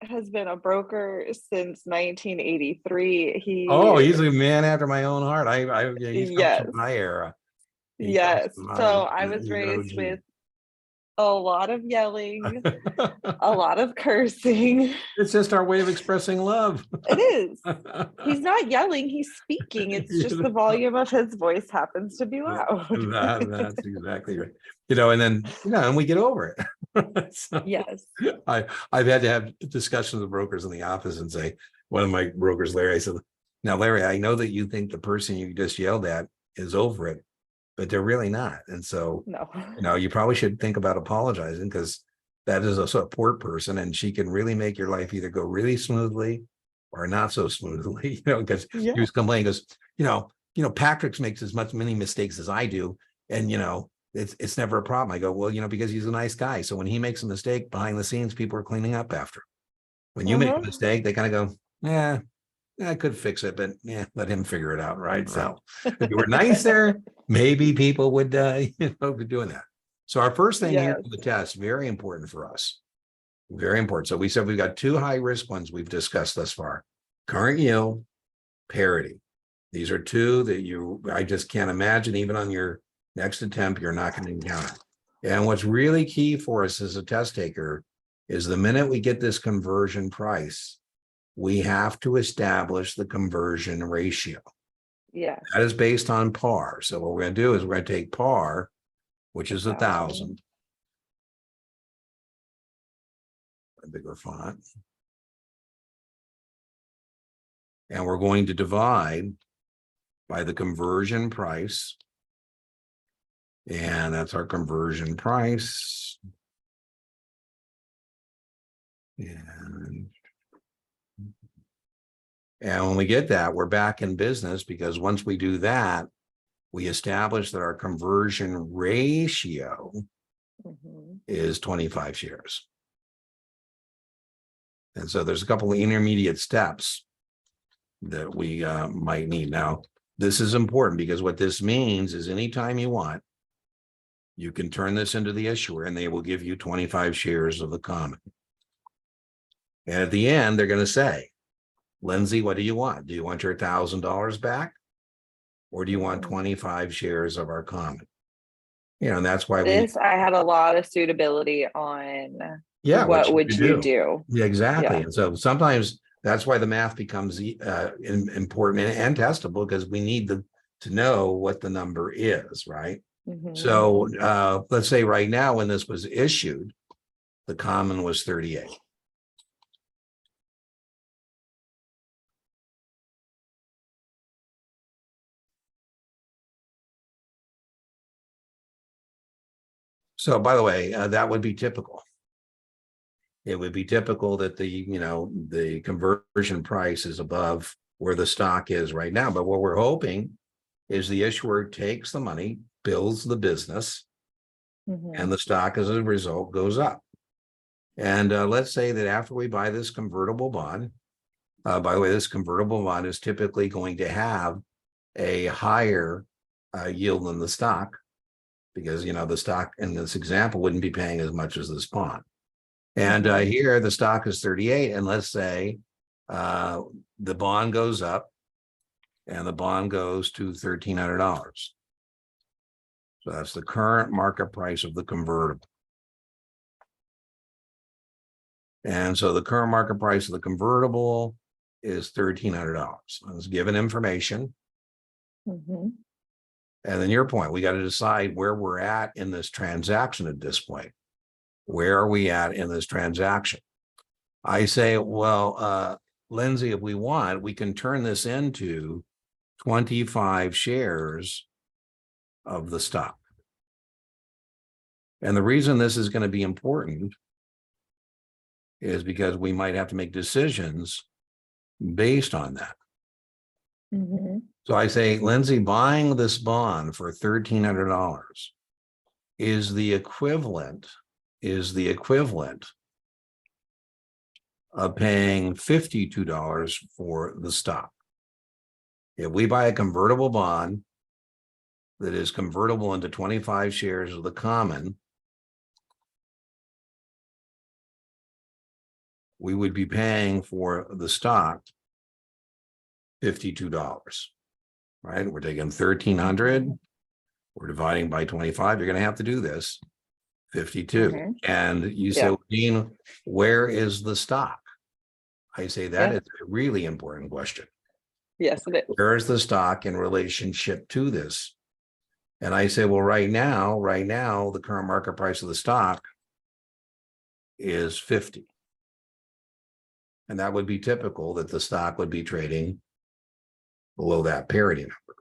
Speaker 1: has been a broker since 1983.
Speaker 2: He's a man after my own heart. He's comes from
Speaker 1: Yes.
Speaker 2: my era.
Speaker 1: Yes. So I was raised with a lot of yelling, a lot of cursing.
Speaker 2: It's just our way of expressing love.
Speaker 1: It is. He's not yelling, he's speaking. It's just the volume of his voice happens to be loud.
Speaker 2: That's exactly right. You know, and then, you know, and we get over it. So
Speaker 1: Yes.
Speaker 2: I've had to have discussions with brokers in the office and say, one of my brokers, Larry, I said, now, Larry, I know that you think the person you just yelled at is over it, but they're really not. And so,
Speaker 1: No.
Speaker 2: you know, you probably should think about apologizing because that is a support person and she can really make your life either go really smoothly or not so smoothly, you know, because he was complaining, goes, you know, Patrick makes as many mistakes as I do. And, you know, it's never a problem. I go, well, you know, because he's a nice guy. So when he makes a mistake behind the scenes, people are cleaning up after. When you make a mistake, they kind of go, yeah, I could fix it, but yeah, let him figure it out. Right. So if you were nicer, maybe people would, you know, be doing that. So our first thing here for the test, very important for us. Very important. So we said we've got two high risk ones we've discussed thus far. Current yield, parity. These are two that I just can't imagine even on your next attempt, you're not going to encounter. And what's really key for us as a test taker is the minute we get this conversion price, we have to establish the conversion ratio.
Speaker 1: Yeah.
Speaker 2: That is based on par. So what we're going to do is we're going to take par, which is 1,000. A bigger font. And we're going to divide by the conversion price. And that's our conversion price. And when we get that, we're back in business because once we do that, we establish that our conversion ratio is 25 shares. And so there's a couple of intermediate steps that we might need. Now, this is important because what this means is anytime you want, you can turn this into the issuer and they will give you 25 shares of the common. And at the end, they're going to say, Lindsay, what do you want? Do you want your $1,000 back? Or do you want 25 shares of our common? You know, and that's why
Speaker 1: I had a lot of suitability on
Speaker 2: Yeah,
Speaker 1: what
Speaker 2: what
Speaker 1: would
Speaker 2: you
Speaker 1: you
Speaker 2: do.
Speaker 1: do?
Speaker 2: Yeah, exactly.
Speaker 1: Yeah.
Speaker 2: And so sometimes that's why the math becomes important and testable, because we need to know what the number is, right?
Speaker 1: Mhm.
Speaker 2: So let's say right now, when this was issued, the common was 38. So by the way, that would be typical. It would be typical that the conversion price is above where the stock is right now. But what we're hoping is the issuer takes the money, builds the business, and
Speaker 1: Mhm.
Speaker 2: the stock as a result goes up. And let's say that after we buy this convertible bond, by the way, this convertible bond is typically going to have a higher yield than the stock, because the stock in this example wouldn't be paying as much as this bond. And
Speaker 1: Mhm.
Speaker 2: here the stock is 38, and let's say the bond goes up, and the bond goes to $1,300. So that's the current market price of the convertible. And so the current market price of the convertible is $1,300. I was given information.
Speaker 1: Mhm.
Speaker 2: And then your point, we got to decide where we're at in this transaction at this point. Where are we at in this transaction? I say, well, Lindsay, if we want, we can turn this into 25 shares of the stock. And the reason this is going to be important is because we might have to make decisions based on that.
Speaker 1: Mhm.
Speaker 2: So I say, Lindsay, buying this bond for $1,300 is the equivalent of paying $52 for the stock. If we buy a convertible bond that is convertible into 25 shares of the common, we would be paying for the stock $52, right? We're taking 1,300, we're dividing by 25. You're going to have to do this, 52.
Speaker 1: Mhm.
Speaker 2: And you say,
Speaker 1: Yeah.
Speaker 2: well, Dean, where is the stock? I say that
Speaker 1: Yeah.
Speaker 2: is a really important question.
Speaker 1: Yes, it is.
Speaker 2: Where is the stock in relationship to this? And I say, well, right now, the current market price of the stock is 50. And that would be typical that the stock would be trading below that parity number.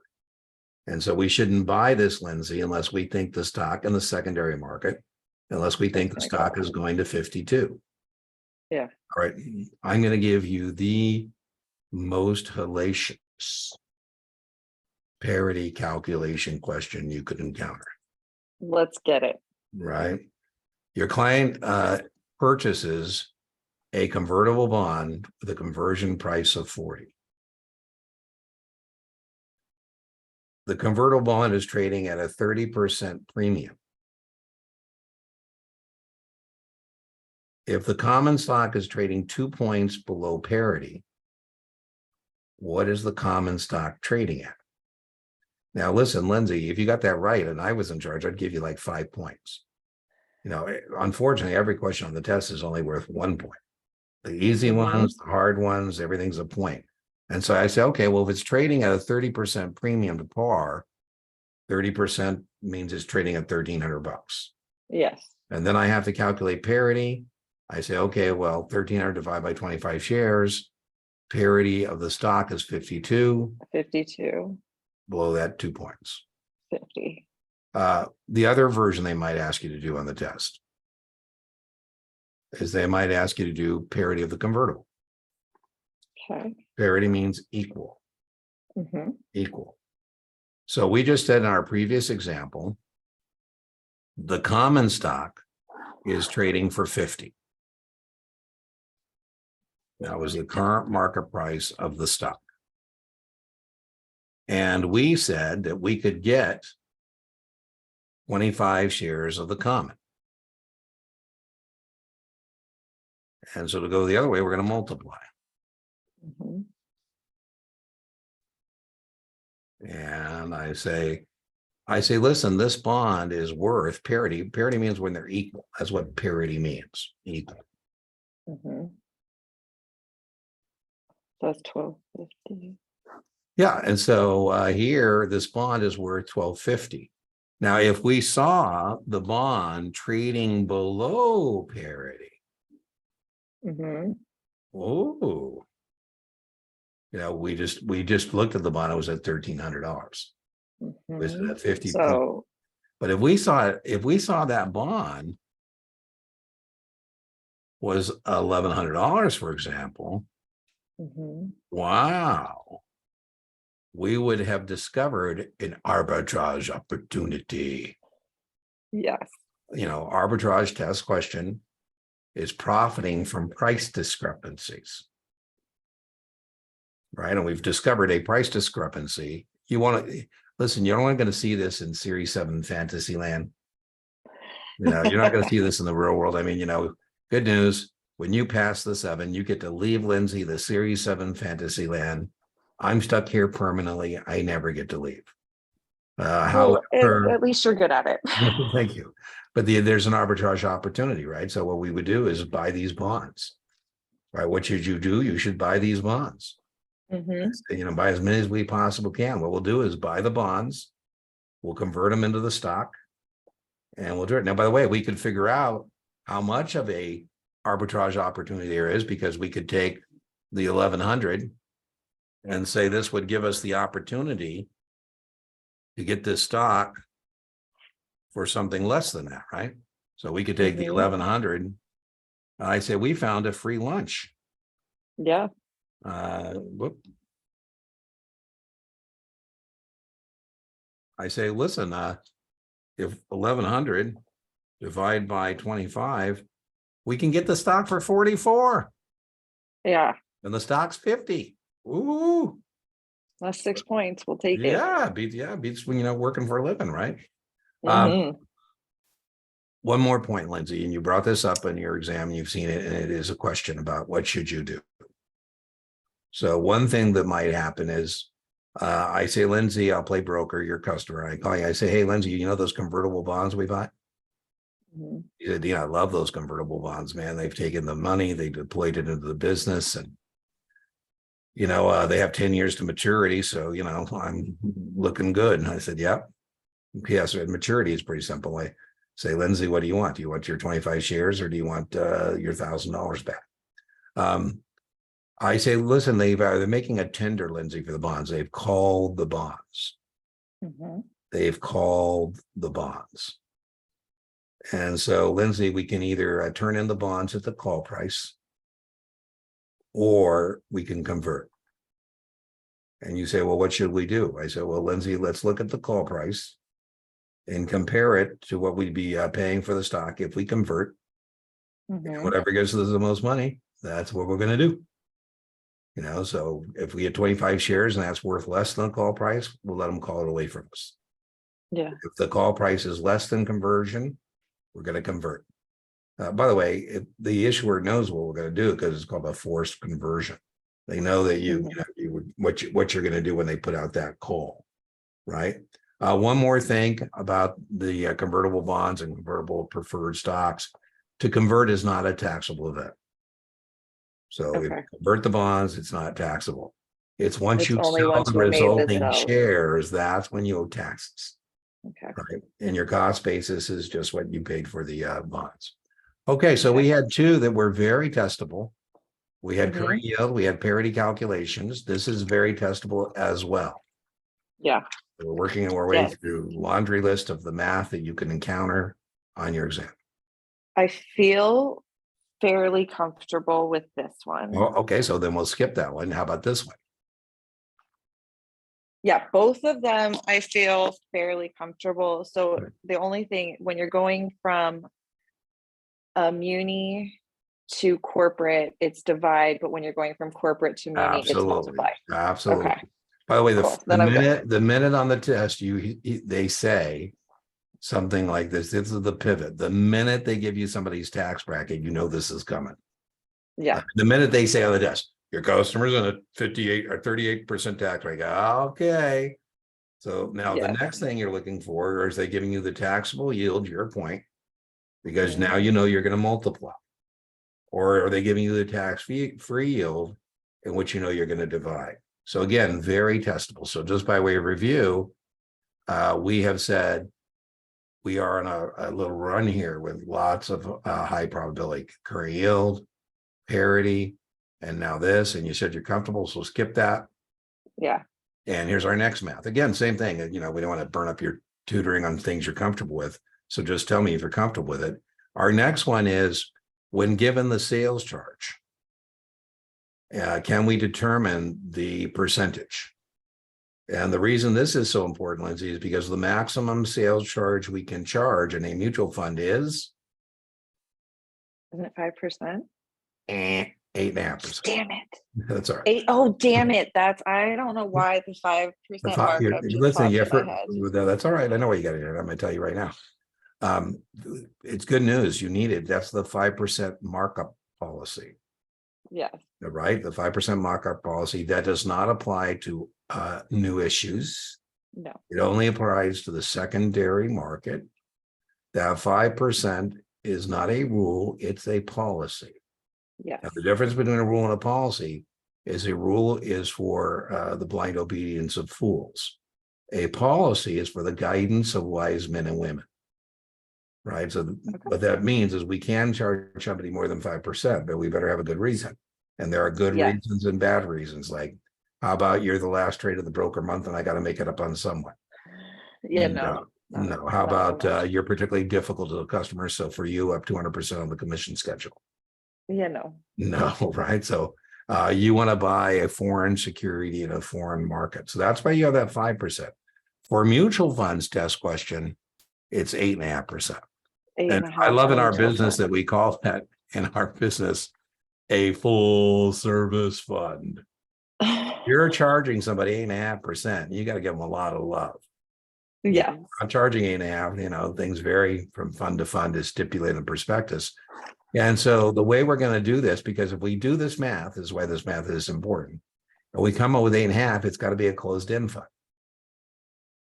Speaker 2: And so we shouldn't buy this, Lindsay, unless we think the stock in the secondary market, unless we think the
Speaker 1: Gonna
Speaker 2: stock
Speaker 1: go.
Speaker 2: is going to 52.
Speaker 1: Yeah.
Speaker 2: All right. I'm going to give you the most hellacious parity calculation question you could encounter,
Speaker 1: Let's get it.
Speaker 2: right? Your client purchases a convertible bond with a conversion price of 40. The convertible bond is trading at a 30% premium. If the common stock is trading 2 points below parity, what is the common stock trading at? Now, listen, Lindsay, if you got that right and I was in charge, I'd give you like 5 points. Unfortunately, every question on the test is only worth 1 point. The easy ones, the hard ones, everything's a point. And so I say, okay, well, if it's trading at a 30% premium to par, 30% means it's trading at $1,300.
Speaker 1: Yes.
Speaker 2: And then I have to calculate parity. I say, okay, well, 1,300 divided by 25 shares. Parity of the stock is 52.
Speaker 1: 52.
Speaker 2: Below that, 2 points.
Speaker 1: 50.
Speaker 2: The other version they might ask you to do on the test is they might ask you to do parity of the convertible.
Speaker 1: Okay.
Speaker 2: Parity means equal.
Speaker 1: Mm-hmm.
Speaker 2: Equal. So we just said in our previous example, the common stock is trading for 50. That was the current market price of the stock. And we said that we could get 25 shares of the common. And so to go the other way, we're going to multiply.
Speaker 1: Mm-hmm.
Speaker 2: And I say, I say, listen, this bond is worth parity. Parity means when they're equal. That's what parity means, equal.
Speaker 1: So it's 1250.
Speaker 2: Yeah, and so here, this bond is worth 1250. Now, if we saw the bond trading below parity, oh, we just looked at the bond, it was at $1,300. Was it at 50 points?
Speaker 1: So,
Speaker 2: But if we saw that bond was $1,100, for example, wow, we would have discovered an arbitrage opportunity.
Speaker 1: yes.
Speaker 2: Arbitrage test question is profiting from price discrepancies. Right. And we've discovered a price discrepancy. You want to listen, you're only going to see this in Series 7 fantasy land. You're not going to see this in the real world. I mean, good news. When you pass the 7, you get to leave Lindsay the Series 7 fantasy land. I'm stuck here permanently. I never get to leave.
Speaker 1: Well, at least you're good at it.
Speaker 2: Thank you. But there's an arbitrage opportunity, right? So what we would do is buy these bonds. Right? What should you do? You should buy these bonds. Buy as many as we possibly can. What we'll do is buy the bonds, we'll convert them into the stock, and we'll do it. Now, by the way, we could figure out how much of a arbitrage opportunity there is, because we could take the 1,100 and say this would give us the opportunity to get this stock for something less than that, right? So we could take the 1,100. I say we found a free lunch.
Speaker 1: Yeah.
Speaker 2: I say, listen, if 1,100 divide by 25, we can get the stock for 44.
Speaker 1: Yeah.
Speaker 2: And the stock's 50. Ooh.
Speaker 1: That's 6 points. We'll take it.
Speaker 2: Beats working for a living, right? One more point, Lindsay, and you brought this up in your exam, you've seen it, and it is a question about what should you do. So one thing that might happen is I say, Lindsay, I'll play broker, your customer. I call you, I say, hey, Lindsay, you know those convertible bonds we bought? You said, yeah, I love those convertible bonds, man. They've taken the money, they deployed it into the business, and they have 10 years to maturity. So, I'm looking good. And I said, yep. Yeah, so maturity is pretty simple. I say, Lindsay, what do you want? Do you want your 25 shares or do you want your $1,000 back? I say, listen, they're making a tender, Lindsay, for the bonds. They've called the bonds. They've called the bonds. And so, Lindsay, we can either turn in the bonds at the call price, or we can convert. And you say, well, what should we do? I say, well, Lindsay, let's look at the call price and compare it to what we'd be paying for the stock if we convert. Whatever gives us the most money, that's what we're going to do. So if we get 25 shares and that's worth less than the call price, we'll let them call it away from us.
Speaker 1: Yeah.
Speaker 2: If the call price is less than conversion, we're going to convert. By the way, if the issuer knows what we're going to do, because it's called a forced conversion. They know that what you're going to do when they put out that call, right? One more thing about the convertible bonds and convertible preferred stocks: to convert is not a taxable event. So if you convert the bonds, it's not taxable. It's once you sell the resulting shares, that's when you owe taxes. Right? And your cost basis is just what you paid for the bonds. Okay, so we had two that were very testable. We had current yield, we had parity calculations. This is very testable as well.
Speaker 1: Yeah.
Speaker 2: We're working our way through laundry list of the math that you can encounter on your exam.
Speaker 1: I feel fairly comfortable with this one.
Speaker 2: Well, okay, so then we'll skip that one. How about this one?
Speaker 1: Yeah, both of them I feel fairly comfortable. So the only thing, when you're going from a muni to corporate, it's divide, but when you're going from corporate to muni, it's multiply.
Speaker 2: Absolutely.
Speaker 1: Okay.
Speaker 2: By the way, the minute on the test they say something like this is the pivot. The minute they give you somebody's tax bracket, this is coming.
Speaker 1: Yeah.
Speaker 2: The minute they say on the test, your customer's in a 58 or 38% tax rate. Okay. So now the
Speaker 1: Yeah.
Speaker 2: next thing you're looking for is they giving you the taxable yield, your point, because
Speaker 1: Mhm.
Speaker 2: now you know you're going to multiply. Or are they giving you the tax-free yield in which you know you're going to divide? So again, very testable. So just by way of review, we have said we are on a little run here with lots of high probability current yield, parity, and now this, and you said you're comfortable, so skip that.
Speaker 1: Yeah.
Speaker 2: And here's our next math. Again, same thing. We don't want to burn up your tutoring on things you're comfortable with. So just tell me if you're comfortable with it. Our next one is when given the sales charge, can we determine the percentage? And the reason this is so important, Lindsay, is because the maximum sales charge we can charge in a mutual fund is
Speaker 1: Isn't it 5%?
Speaker 2: 8.5%.
Speaker 1: Damn it.
Speaker 2: That's all right.
Speaker 1: 8. Oh, damn it. I don't know why the 5% markup just
Speaker 2: Listen,
Speaker 1: popped
Speaker 2: yeah,
Speaker 1: in my head.
Speaker 2: that's all right. I know what you got to do. I'm going to tell you right now. It's good news. You need it. That's the 5% markup policy.
Speaker 1: Yeah.
Speaker 2: Right? The 5% markup policy that does not apply to new issues.
Speaker 1: No.
Speaker 2: It only applies to the secondary market. That 5% is not a rule, it's a policy.
Speaker 1: Yes.
Speaker 2: Now, the difference between a rule and a policy is a rule is for the blind obedience of fools. A policy is for the guidance of wise men and women. Right. So what that means is we can charge somebody more than 5%, but we better have a good reason. And there are good
Speaker 1: Yes.
Speaker 2: reasons and bad reasons. Like, how about you're the last trade of the broker month and I got to make it up on someone?
Speaker 1: Yeah, no.
Speaker 2: No. How about you're particularly difficult to the customer, so for you up 200% on the commission schedule?
Speaker 1: Yeah, no.
Speaker 2: No, right? So you want to buy a foreign security in a foreign market. So that's why you have that 5%. For mutual funds test question, it's 8.5%. And I
Speaker 1: 8.5
Speaker 2: love in our
Speaker 1: mutual
Speaker 2: business
Speaker 1: fund.
Speaker 2: that we call that in our business a full service fund. You're charging somebody 8.5%. You got to give them a lot of love.
Speaker 1: Yeah.
Speaker 2: I'm charging 8.5%. Things vary from fund to fund as stipulated in the prospectus. And so the way we're going to do this, because if we do this math, this is why this math is important. And we come up with 8.5%, it's got to be a closed-end fund.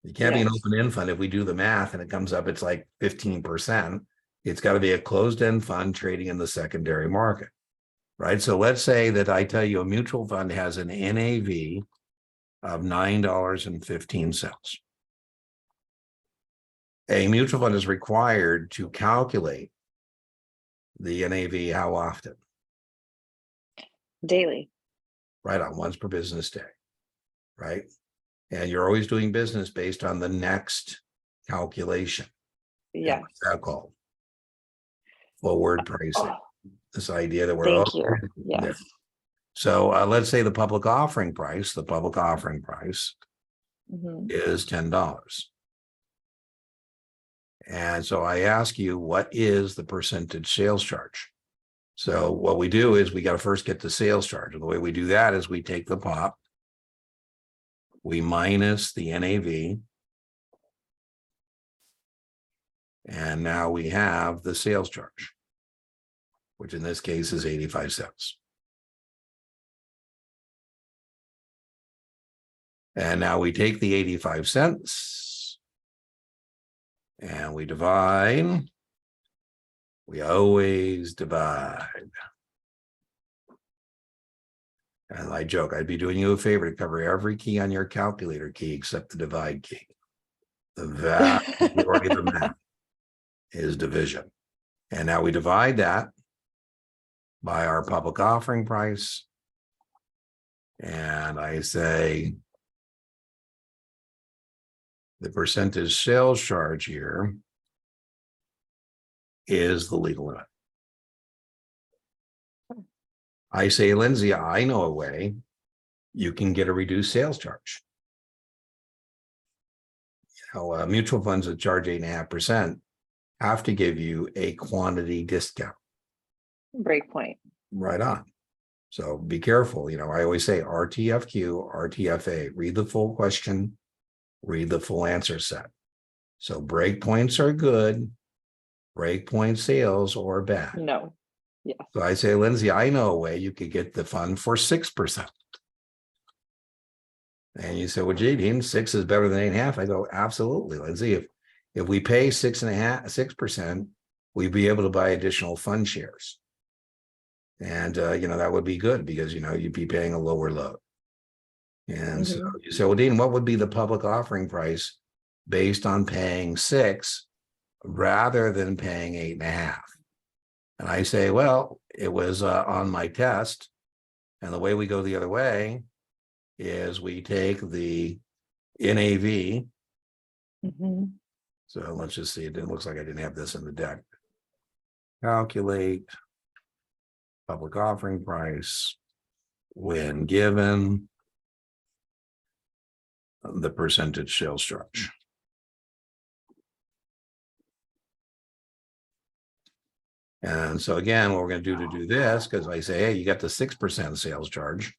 Speaker 2: It can't be an open-end fund. If we do the math and it comes up, it's like 15%. It's got to be a closed-end fund trading in the secondary market, right? So let's say that I tell you a mutual fund has an NAV of $9.15. A mutual fund is required to calculate the NAV how often?
Speaker 1: Daily.
Speaker 2: Right on, once per business day, right? And you're always doing business based on the next calculation.
Speaker 1: Yeah.
Speaker 2: What's that called? Forward pricing. This idea that we're
Speaker 1: Thank you. Yes.
Speaker 2: So let's say the public offering price
Speaker 1: Mhm.
Speaker 2: is $10. And so I ask you, what is the percentage sales charge? So what we do is we got to first get the sales charge. And the way we do that is we take the pop, we minus the NAV, and now we have the sales charge, which in this case is 85 cents. And now we take the 85 cents and we divide. We always divide. And I joke, I'd be doing you a favor to cover every key on your calculator key except the divide key. The vast majority of the math is division. And now we divide that by our public offering price. And I say the percentage sales charge here is the legal limit. I say, Lindsay, I know a way you can get a reduced sales charge. Mutual funds that charge 8.5% have to give you a quantity discount.
Speaker 1: Break point.
Speaker 2: Right on. So be careful. I always say RTFQ, RTFA, read the full question, read the full answer set. So breakpoints are good. Breakpoint sales or bad.
Speaker 1: No. Yeah.
Speaker 2: So I say, Lindsay, I know a way you could get the fund for 6%. And you say, well, gee, Dean, 6 is better than 8.5. I go, absolutely, Lindsay. If we pay 6%, we'd be able to buy additional fund shares. And that would be good because you'd be paying a lower load. And so you say, well, Dean, what would be the public offering price based on paying 6 rather than paying 8.5? And I say, well, it was on my test. And the way we go the other way is we take the NAV. So let's just see. It looks like I didn't have this in the deck. Calculate public offering price when given the percentage sales charge. And so again, what we're going to do this, because I say, hey, you got the 6% sales charge,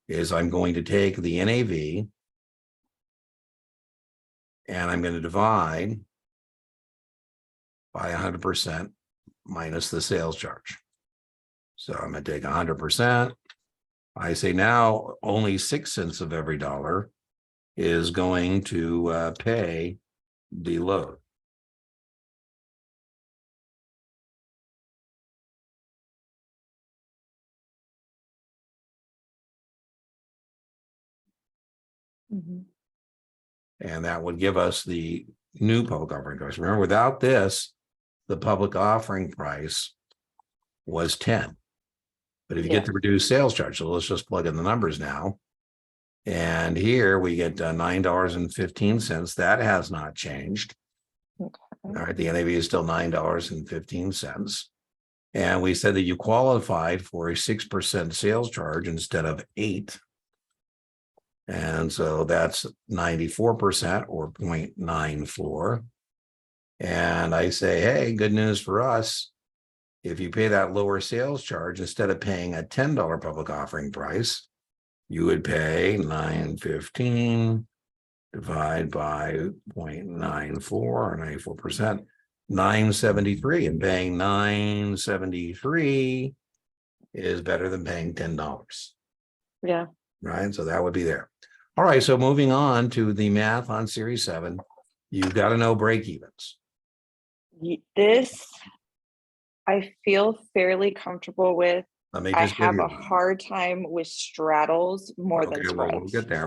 Speaker 2: is I'm going to take the NAV and I'm going to divide by 100% minus the sales charge. So I'm going to take 100%. I say now only 6 cents of every dollar is going to pay the load. And that would give us the new public offering price. Remember, without this, the public offering price was 10. But if you get the reduced sales charge, so let's just plug in the numbers now. And here we get $9.15. That has not changed. All right, the NAV is still $9.15. And we said that you qualified for a 6% sales charge instead of 8. And so that's 94% or 0.94. And I say, hey, good news for us. If you pay that lower sales charge, instead of paying a $10 public offering price, you would pay $9.15 divide by 0.94 or 94%, $9.73. And paying $9.73 is better than paying $10.
Speaker 1: Yeah.
Speaker 2: Right. So that would be there. All right. So moving on to the math on Series 7, you've got to know break-evens.
Speaker 1: This I feel fairly comfortable with. I have a hard time with straddles more than spreads.
Speaker 2: Well,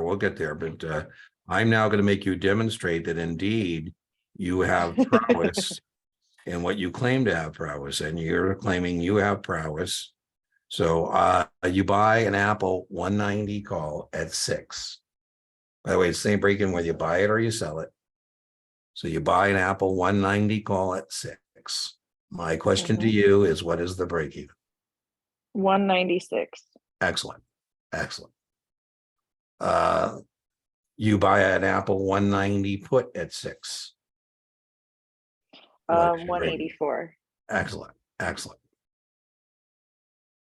Speaker 2: we'll get there. But I'm now going to make you demonstrate that indeed you have prowess in what you claim to have prowess, and you're claiming you have prowess. So you buy an Apple 190 call at 6. By the way, it's the same break-even whether you buy it or you sell it. So you buy an Apple 190 call at 6. My question to you is, what is the break-even?
Speaker 1: 196.
Speaker 2: Excellent. Excellent. You buy an Apple 190 put at 6.
Speaker 1: 184.
Speaker 2: Excellent. Excellent.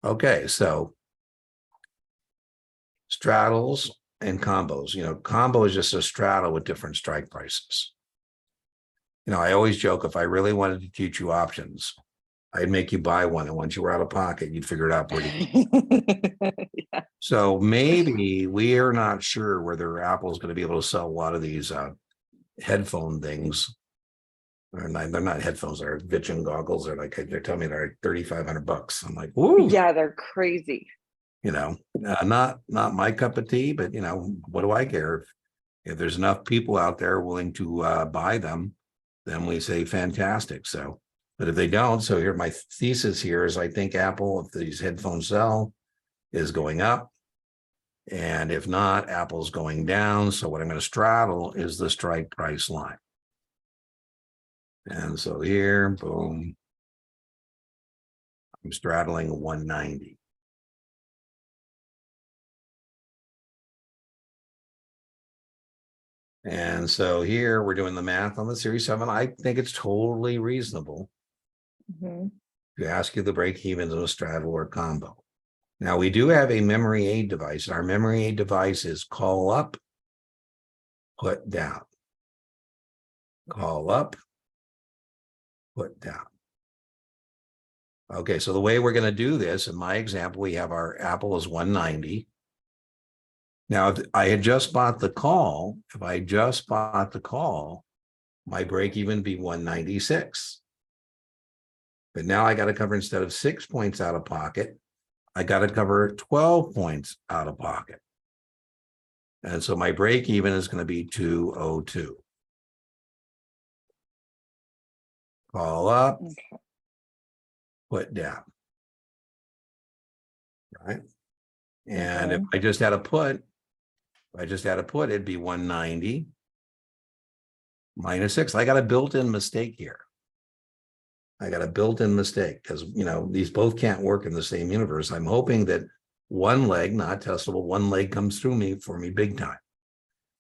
Speaker 2: Okay, so straddles and combos. Combo is just a straddle with different strike prices. I always joke, if I really wanted to teach you options, I'd make you buy one, and once you were out of pocket, you'd figure it out pretty
Speaker 1: Yeah.
Speaker 2: So maybe we are not sure whether Apple's going to be able to sell a lot of these headphone things. They're not headphones, they're vision goggles. They're telling me they're $3,500. I'm like, whoa.
Speaker 1: Yeah, they're crazy.
Speaker 2: Not my cup of tea, but what do I care? If there's enough people out there willing to buy them, then we say fantastic. So, but if they don't, so here my thesis here is I think Apple, if these headphones sell, is going up. And if not, Apple's going down. So what I'm going to straddle is the strike price line. And so here, boom, I'm straddling 190. And so here we're doing the math on the Series 7. I think it's totally reasonable to ask you the break-evens of a straddle or combo. Now, we do have a memory aid device. Our memory aid device is call up, put down. Call up, put down. Okay, so the way we're going to do this, in my example, we have our Apple is 190. Now, if I had just bought the call, if I just bought the call, my break even be 196. But now I got to cover, instead of 6 points out of pocket, I got to cover 12 points out of pocket. And so my break even is going to be 202. Call up,
Speaker 1: Okay.
Speaker 2: put down. Right. And if
Speaker 1: Mhm.
Speaker 2: I just had a put, it'd be 190 minus 6. I got a built-in mistake here. I got a built-in mistake because, these both can't work in the same universe. I'm hoping that one leg, not testable, one leg comes through for me big time.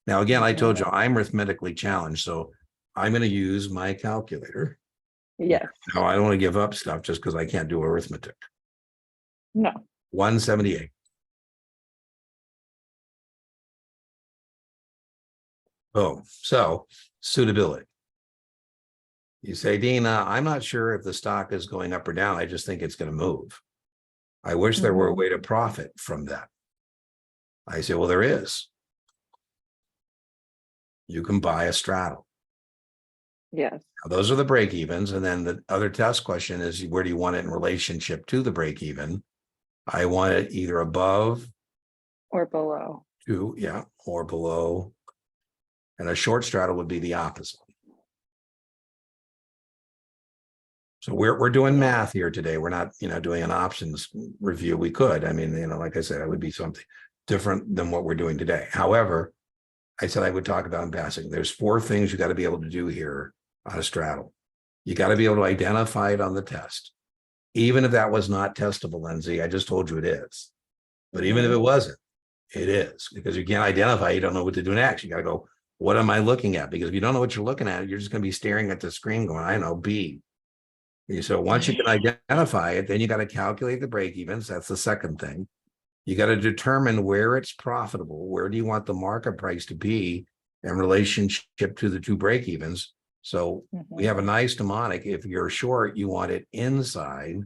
Speaker 2: Now, again, I told you I'm arithmetically challenged, so I'm going to use my calculator.
Speaker 1: Yes.
Speaker 2: No, I don't want to give up stuff just because I can't do arithmetic.
Speaker 1: No.
Speaker 2: 178. Boom. So suitability. You say, Dina, I'm not sure if the stock is going up or down. I just think it's going to move. I wish there were a way to profit from that. I say, well, there is. You can buy a straddle.
Speaker 1: Yes.
Speaker 2: Now, those are the break evens. And then the other test question is, where do you want it in relationship to the break even? I want it either above
Speaker 1: Or below.
Speaker 2: or below. And a short straddle would be the opposite. So we're doing math here today. We're not, doing an options review. We could. I mean, like I said, it would be something different than what we're doing today. However, I said I would talk about in passing. There's 4 things you got to be able to do here on a straddle. You got to be able to identify it on the test. Even if that was not testable, Lindsay, I just told you it is. But even if it wasn't, it is, because you can't identify, you don't know what to do next. You got to go, what am I looking at? Because if you don't know what you're looking at, you're just going to be staring at the screen going, I know, B. So once you can identify it, then you got to calculate the break evens. That's the second thing. You got to determine where it's profitable. Where do you want the market price to be in relationship to the 2 break evens? So we have a nice mnemonic. If you're short, you want it inside.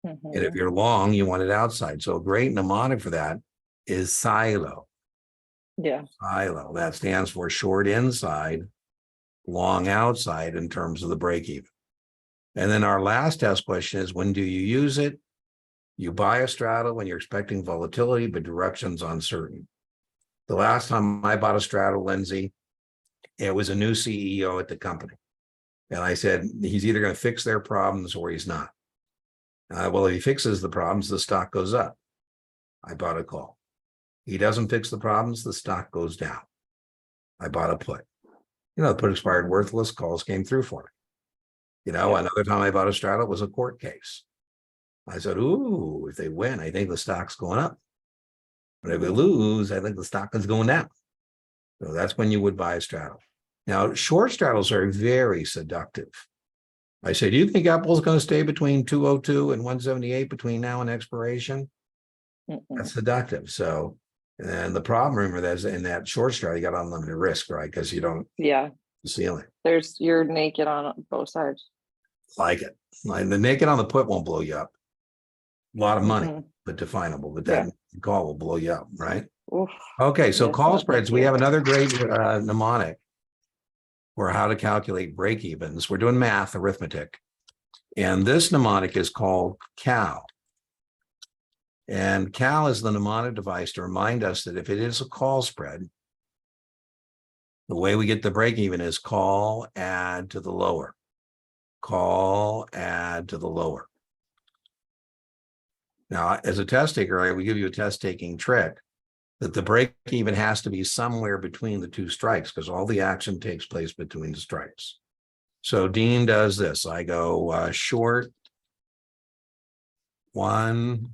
Speaker 2: And if you're long, you want it outside. So a great mnemonic for that is silo.
Speaker 1: Yeah.
Speaker 2: Silo. That stands for short inside, long outside in terms of the break even. And then our last test question is, when do you use it? You buy a straddle when you're expecting volatility, but direction's uncertain. The last time I bought a straddle, Lindsay, it was a new CEO at the company. And I said, he's either going to fix their problems or he's not. Well, if he fixes the problems, the stock goes up. I bought a call. He doesn't fix the problems, the stock goes down. I bought a put. The put expired worthless, calls came through for me. Another time I bought a straddle was a court case. I said, ooh, if they win, I think the stock's going up. But if they lose, I think the stock is going down. So that's when you would buy a straddle. Now, short straddles are very seductive. I say, do you think Apple's going to stay between 202 and 178 between now and expiration? That's seductive. So, and the problem, remember, that's in that short straddle, you got unlimited risk, right? Because you don't ceiling.
Speaker 1: You're naked on both sides.
Speaker 2: Like it. Like the naked on the put won't blow you up. A lot of money, but definable. But that call will blow you up, right?
Speaker 1: Oof.
Speaker 2: Okay, so
Speaker 1: Yes,
Speaker 2: call
Speaker 1: no,
Speaker 2: spreads.
Speaker 1: thank
Speaker 2: We
Speaker 1: you.
Speaker 2: have another great mnemonic for how to calculate break evens. We're doing math, arithmetic. And this mnemonic is called CAL. And CAL is the mnemonic device to remind us that if it is a call spread, the way we get the break even is call, add to the lower. Call, add to the lower. Now, as a test taker, we give you a test taking trick that the break even has to be somewhere between the 2 strikes, because all the action takes place between the strikes. So Dean does this. I go short 1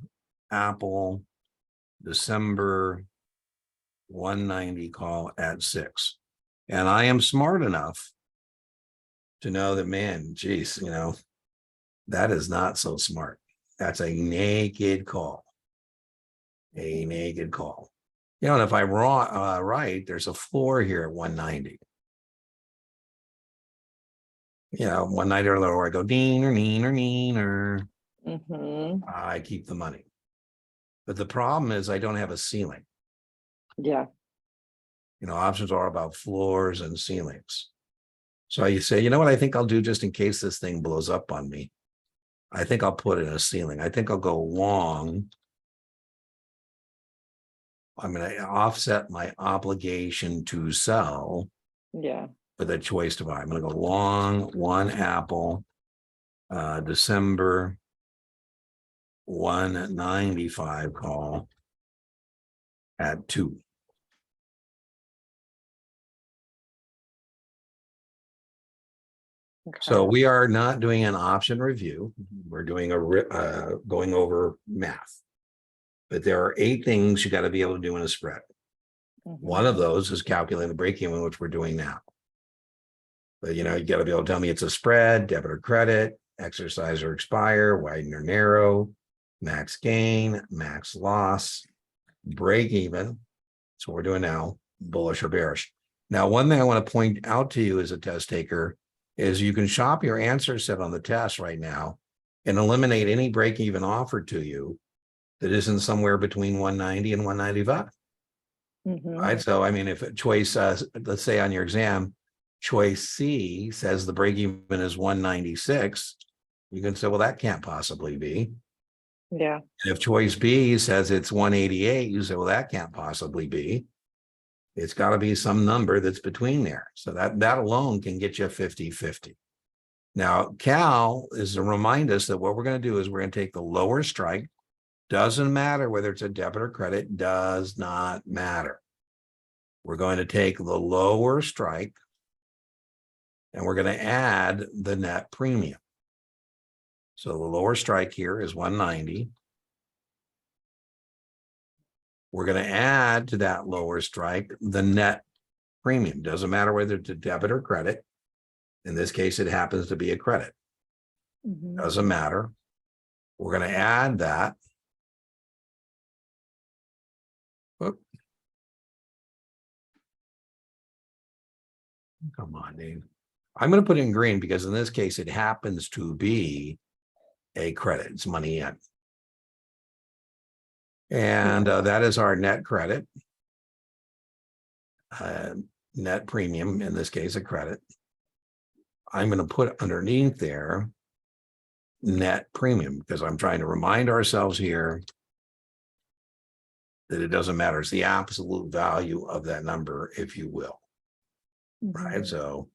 Speaker 2: Apple December 190 call at 6. And I am smart enough to know that, man, geez, that is not so smart. That's a naked call. A naked call. And if I'm wrong, right, there's a floor here at 190. 190 or lower, I go neener. I keep the money. But the problem is I don't have a ceiling.
Speaker 1: Yeah.
Speaker 2: Options are about floors and ceilings. So you say, you know what I think I'll do just in case this thing blows up on me? I think I'll put in a ceiling. I think I'll go long. I'm going to offset my obligation to sell
Speaker 1: Yeah.
Speaker 2: with a choice to buy. I'm going to go long one Apple, December 195 call at 2. So
Speaker 1: Okay.
Speaker 2: we are not doing an option review. We're doing going over math. But there are 8 things you got to be able to do in a spread. One of those is calculating the break even, which we're doing now. But you got to be able to tell me it's a spread, debit or credit, exercise or expire, widen or narrow, max gain, max loss, break even. That's what we're doing now, bullish or bearish. Now, one thing I want to point out to you as a test taker is you can shop your answer set on the test right now and eliminate any break even offered to you that isn't somewhere between 190 and 195. Right. So, I mean, if a choice, let's say on your exam, choice C says the break even is 196, you can say, well, that can't possibly be.
Speaker 1: Yeah.
Speaker 2: And if choice B says it's 188, you say, well, that can't possibly be. It's got to be some number that's between there. So that alone can get you 50-50. Now, Cal is to remind us that what we're going to do is we're going to take the lower strike. Doesn't matter whether it's a debit or credit, does not matter. We're going to take the lower strike and we're going to add the net premium. So the lower strike here is 190. We're going to add to that lower strike the net premium. Doesn't matter whether it's a debit or credit. In this case, it happens to be a credit. Doesn't matter. We're going to add that. Whoop. Come on, Dave. I'm going to put it in green because in this case, it happens to be a credit. It's money in. And that is our net credit. Net premium, in this case, a credit. I'm going to put underneath there net premium because I'm trying to remind ourselves here that it doesn't matter. It's the absolute value of that number, if you will. Right. So,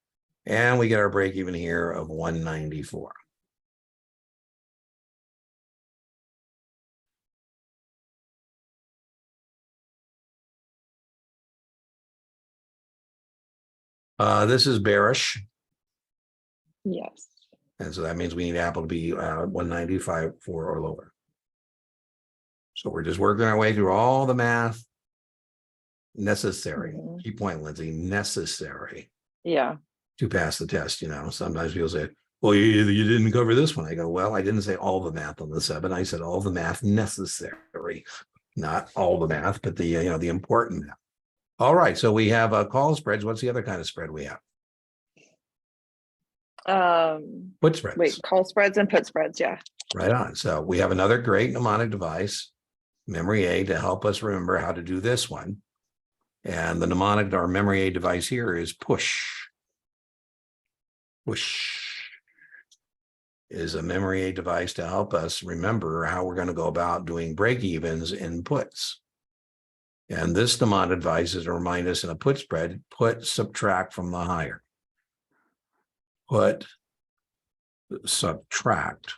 Speaker 2: and we get our break even here of 194. This is bearish.
Speaker 1: Yes.
Speaker 2: And so that means we need Apple to be 195 or lower. So we're just working our way through all the math necessary. Key point, Lindsay, necessary.
Speaker 1: Yeah.
Speaker 2: To pass the test. Sometimes people say, well, you didn't cover this one. I go, well, I didn't say all the math on the 7. I said all the math necessary, not all the math, but the important math. All right. So we have call spreads. What's the other kind of spread we have? Put spreads.
Speaker 1: Wait, call spreads and put spreads. Yeah.
Speaker 2: Right on. So we have another great mnemonic device, memory aid, to help us remember how to do this one. And the mnemonic, our memory aid device here is push. Push is a memory aid device to help us remember how we're going to go about doing break evens in puts. And this mnemonic device is to remind us in a put spread, put subtract from the higher. Put subtract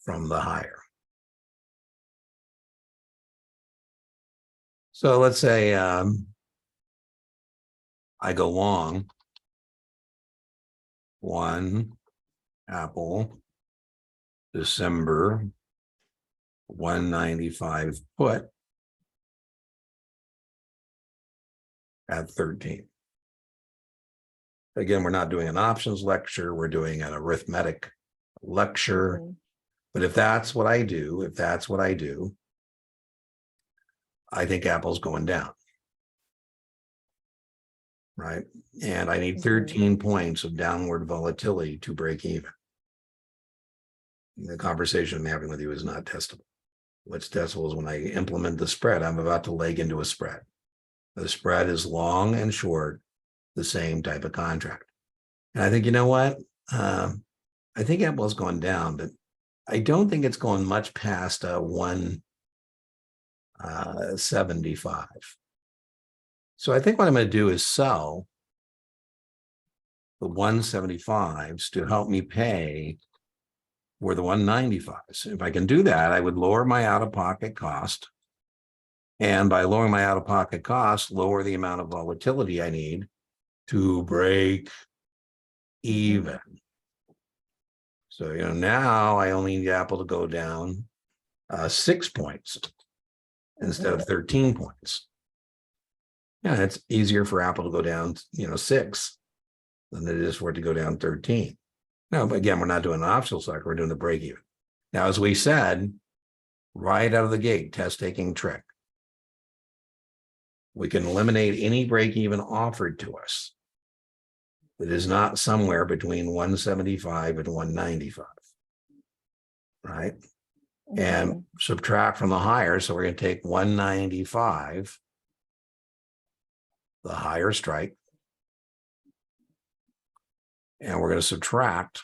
Speaker 2: from the higher. So let's say I go long one Apple December 195 put at 13. Again, we're not doing an options lecture. We're doing an arithmetic lecture. But if that's what I do, I think Apple's going down. Right. And I need 13 points of downward volatility to break even. The conversation I'm having with you is not testable. What's decibel is when I implement the spread, I'm about to leg into a spread. The spread is long and short, the same type of contract. And I think, you know what? I think Apple's going down, but I don't think it's going much past 175. So I think what I'm going to do is sell the 175s to help me pay for the 195s. If I can do that, I would lower my out-of-pocket cost. And by lowering my out-of-pocket cost, lower the amount of volatility I need to break even. So, now I only need Apple to go down 6 points instead of 13 points. Yeah, it's easier for Apple to go down, 6 than it is for it to go down 13. No, but again, we're not doing an optional cycle, we're doing the break even. Now, as we said, right out of the gate, test taking trick. We can eliminate any break even offered to us that is not somewhere between 175 and 195. Right? And subtract from the higher. So we're going to take 195, the higher strike, and we're going to subtract.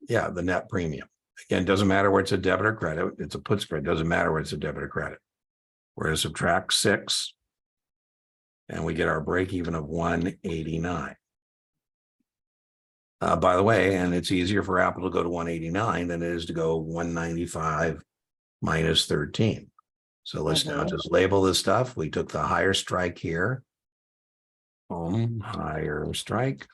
Speaker 2: Yeah, the net premium. Again, doesn't matter where it's a debit or credit. It's a put spread. Doesn't matter where it's a debit or credit. We're going to subtract 6, and we get our break even of 189. By the way, and it's easier for Apple to go to 189 than it is to go 195 minus 13. So let's now just label this stuff. We took the higher strike here. Higher strike.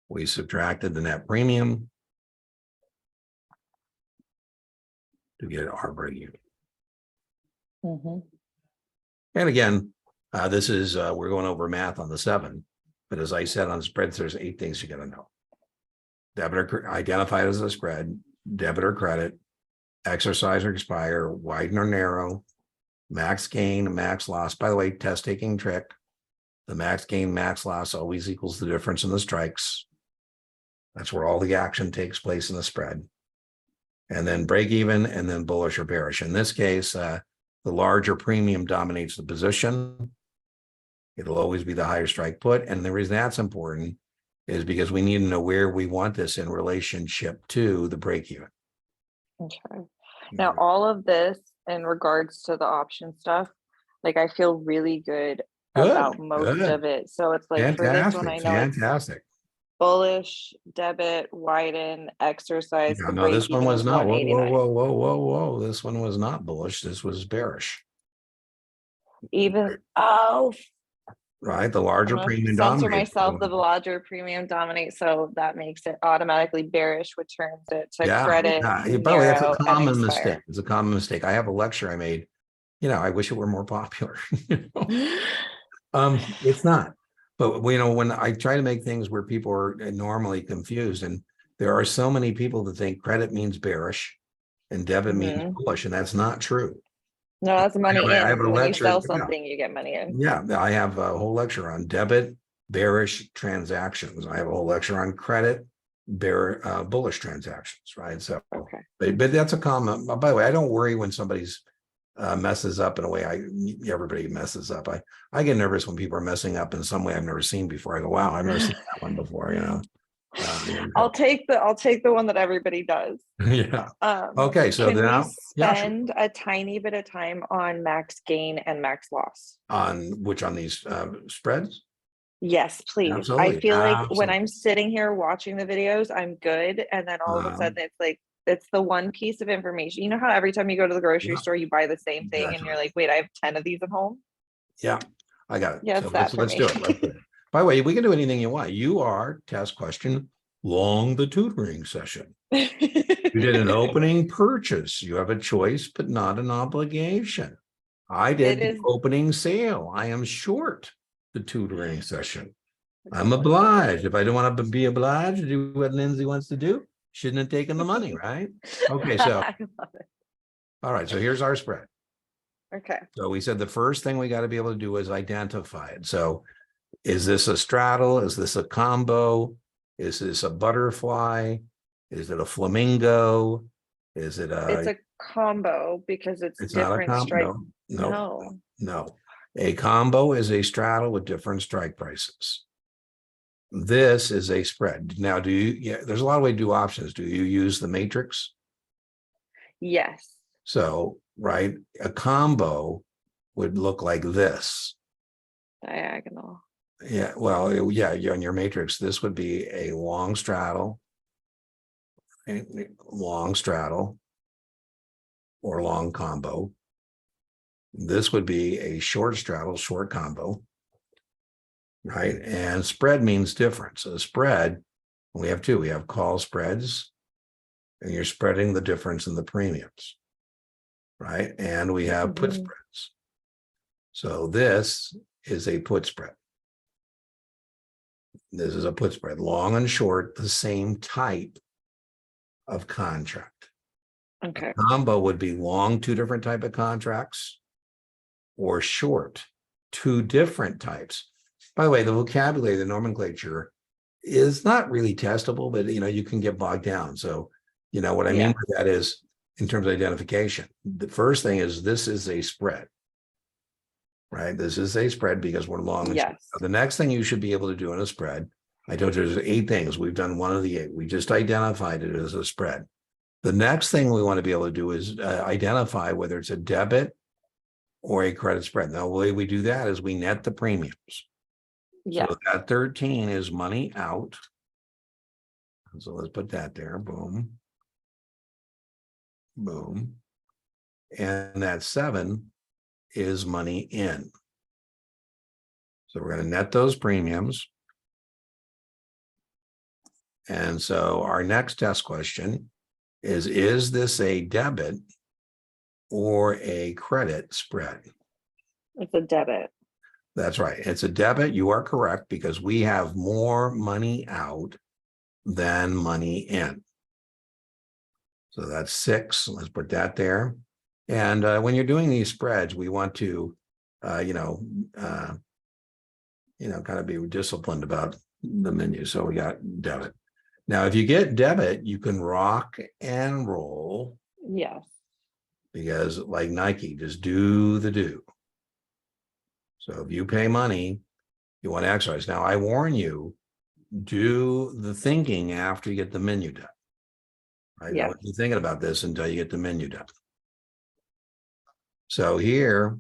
Speaker 2: We subtracted the net premium to get our break even. And again, this is, we're going over math on the 7, but as I said on spreads, there's 8 things you got to know. Debit or identified as a spread, debit or credit, exercise or expire, widen or narrow, max gain, max loss. By the way, test taking trick. The max gain, max loss always equals the difference in the strikes. That's where all the action takes place in the spread. And then break even, and then bullish or bearish. In this case, the larger premium dominates the position. It'll always be the higher strike put. And the reason that's important is because we need to know where we want this in relationship to the break even.
Speaker 1: Okay. Now, all of this in regards to the option stuff, like I feel really good about most of it. So it's like for this one, I know
Speaker 2: fantastic.
Speaker 1: Bullish, debit, widen, exercise.
Speaker 2: Yeah, no, this one was not. Whoa. This one was not bullish. This was bearish. Right. The larger premium dominates.
Speaker 1: The larger premium dominates. So that makes it automatically bearish, which turns it to credit. By the way, that's a common mistake.
Speaker 2: It's a common mistake. I have a lecture I made. I wish it were more popular. It's not. But when I try to make things where people are normally confused, and there are so many people that think credit means bearish and debit means bullish, and that's not true.
Speaker 1: No, that's money in.
Speaker 2: I have a
Speaker 1: when
Speaker 2: lecture,
Speaker 1: you sell something, you get money in.
Speaker 2: Yeah, I have a whole lecture on debit, bearish transactions. I have a whole lecture on credit, bullish transactions, right? So, but that's a common. By the way, I don't worry when somebody's messes up in a way everybody messes up. I get nervous when people are messing up in some way I've never seen before. I go, wow, I've never seen that one before,
Speaker 1: I'll take the one that everybody does.
Speaker 2: Yeah. Okay, so now
Speaker 1: spend a tiny bit of time on max gain and max loss.
Speaker 2: On these spreads?
Speaker 1: Yes, please.
Speaker 2: Absolutely.
Speaker 1: I feel like when I'm sitting here watching the videos, I'm good, and then all of a sudden it's like it's the one piece of information. You know how every time you go to the grocery store, you buy the same thing, and you're like, wait, I have 10 of these at home?
Speaker 2: Yeah, I got it.
Speaker 1: Yes,
Speaker 2: so let's do it. By the way, we can do anything you want. You are test question long the tutoring session. You did an opening purchase. You have a choice, but not an obligation. I did the opening sale. I am short the tutoring session. I'm obliged. If I don't want to be obliged to do what Lindsay wants to do, shouldn't have taken the money, right? Okay, so all right, so here's our spread.
Speaker 1: Okay.
Speaker 2: So we said the first thing we got to be able to do is identify it. So Is this a straddle? Is this a combo? Is this a butterfly? Is it a flamingo? Is it
Speaker 1: It's
Speaker 2: a,
Speaker 1: a combo because it's
Speaker 2: it's not a
Speaker 1: different
Speaker 2: combo.
Speaker 1: strike.
Speaker 2: No,
Speaker 1: No.
Speaker 2: no. A combo is a straddle with different strike prices. This is a spread. Now, do you, yeah, there's a lot of way to do options. Do you use the matrix?
Speaker 1: Yes.
Speaker 2: So, right, a combo would look like this.
Speaker 1: Diagonal.
Speaker 2: Yeah, well, yeah, on your matrix, this would be a long straddle, a long straddle, or long combo. This would be a short straddle, short combo, right? And spread means difference. So spread, we have two. We have call spreads, and you're spreading the difference in the premiums, right? And we have put
Speaker 1: Mhm.
Speaker 2: spreads. So this is a put spread. This is a put spread, long and short, the same type of contract.
Speaker 1: Okay.
Speaker 2: Combo would be long, two different type of contracts, or short, two different types. By the way, the vocabulary, the nomenclature is not really testable, but you can get bogged down. So, what I mean
Speaker 1: Yeah.
Speaker 2: by that is in terms of identification. The first thing is this is a spread, right? This is a spread because we're long and short.
Speaker 1: Yes.
Speaker 2: The next thing you should be able to do in a spread, I told you there's 8 things. We've done one of the 8. We just identified it as a spread. The next thing we want to be able to do is identify whether it's a debit or a credit spread. Now, the way we do that is we net the premiums.
Speaker 1: Yeah.
Speaker 2: So that 13 is money out. So let's put that there. Boom. Boom. And that 7 is money in. So we're going to net those premiums. And so our next test question is this a debit or a credit spread?
Speaker 1: It's a debit.
Speaker 2: That's right. It's a debit. You are correct because we have more money out than money in. So that's 6. Let's put that there. And when you're doing these spreads, we want to, kind of be disciplined about the menu. So we got debit. Now, if you get debit, you can rock and roll.
Speaker 1: Yes.
Speaker 2: Because like Nike, just do the do. So if you pay money, you want to exercise. Now, I warn you, do the thinking after you get the menu done. Right?
Speaker 1: Yes.
Speaker 2: Don't be thinking about this until you get the menu done. So here,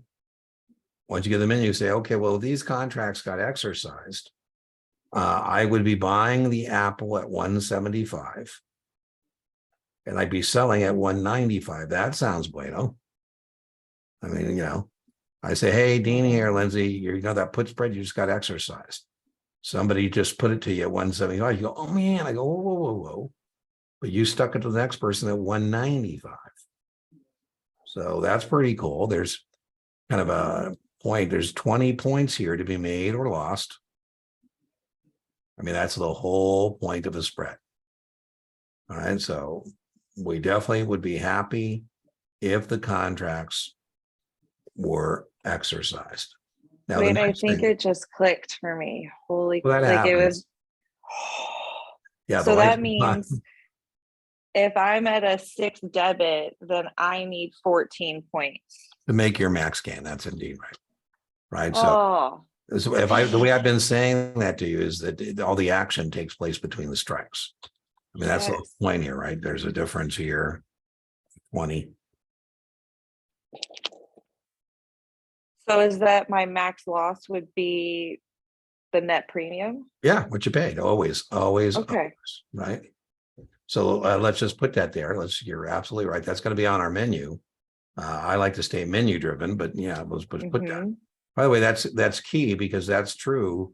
Speaker 2: once you get the menu, you say, okay, well, these contracts got exercised. I would be buying the Apple at 175. And I'd be selling at 195. That sounds bueno. I mean, I say, hey, Deanie here, Lindsay, you know that put spread you just got exercised. Somebody just put it to you at 175. You go, oh man. I go, whoa, whoa, whoa, whoa. But you stuck it to the next person at 195. So that's pretty cool. There's kind of a point. There's 20 points here to be made or lost. I mean, that's the whole point of a spread. All right. So we definitely would be happy if the contracts were exercised. Now,
Speaker 1: Wait,
Speaker 2: the
Speaker 1: I
Speaker 2: next
Speaker 1: think
Speaker 2: thing,
Speaker 1: it just clicked for me. Holy,
Speaker 2: well, that
Speaker 1: like it
Speaker 2: happens.
Speaker 1: was.
Speaker 2: Yeah.
Speaker 1: So that means if I'm at a 6 debit, then I need 14 points.
Speaker 2: to make your max gain. That's indeed right. Right.
Speaker 1: Oh,
Speaker 2: So the way I've been saying that to you is that all the action takes place between the strikes. I mean, that's the
Speaker 1: yes.
Speaker 2: point here, right? There's a difference here. 20.
Speaker 1: So is that my max loss would be the net premium?
Speaker 2: Yeah, what you paid. Always, always,
Speaker 1: Okay.
Speaker 2: always, right? So let's just put that there. You're absolutely right. That's going to be on our menu. I like to stay menu driven, but yeah, let's put that.
Speaker 1: Mhm.
Speaker 2: By the way, that's key because that's true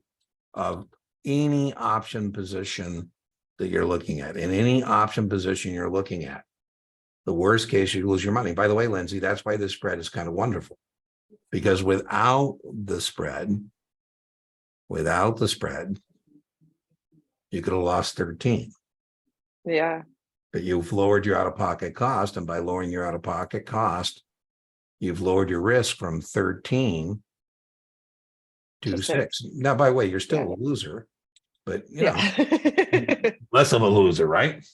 Speaker 2: of any option position that you're looking at. In any option position you're looking at, the worst case, you lose your money. By the way, Lindsay, that's why this spread is kind of wonderful. Because without the spread, you could have lost 13.
Speaker 1: Yeah.
Speaker 2: But you've lowered your out-of-pocket cost. And by lowering your out-of-pocket cost, you've lowered your risk from 13 to
Speaker 1: six.
Speaker 2: 6. Now, by the way, you're still
Speaker 1: Yeah.
Speaker 2: a loser, but
Speaker 1: Yeah.
Speaker 2: less of a loser, right?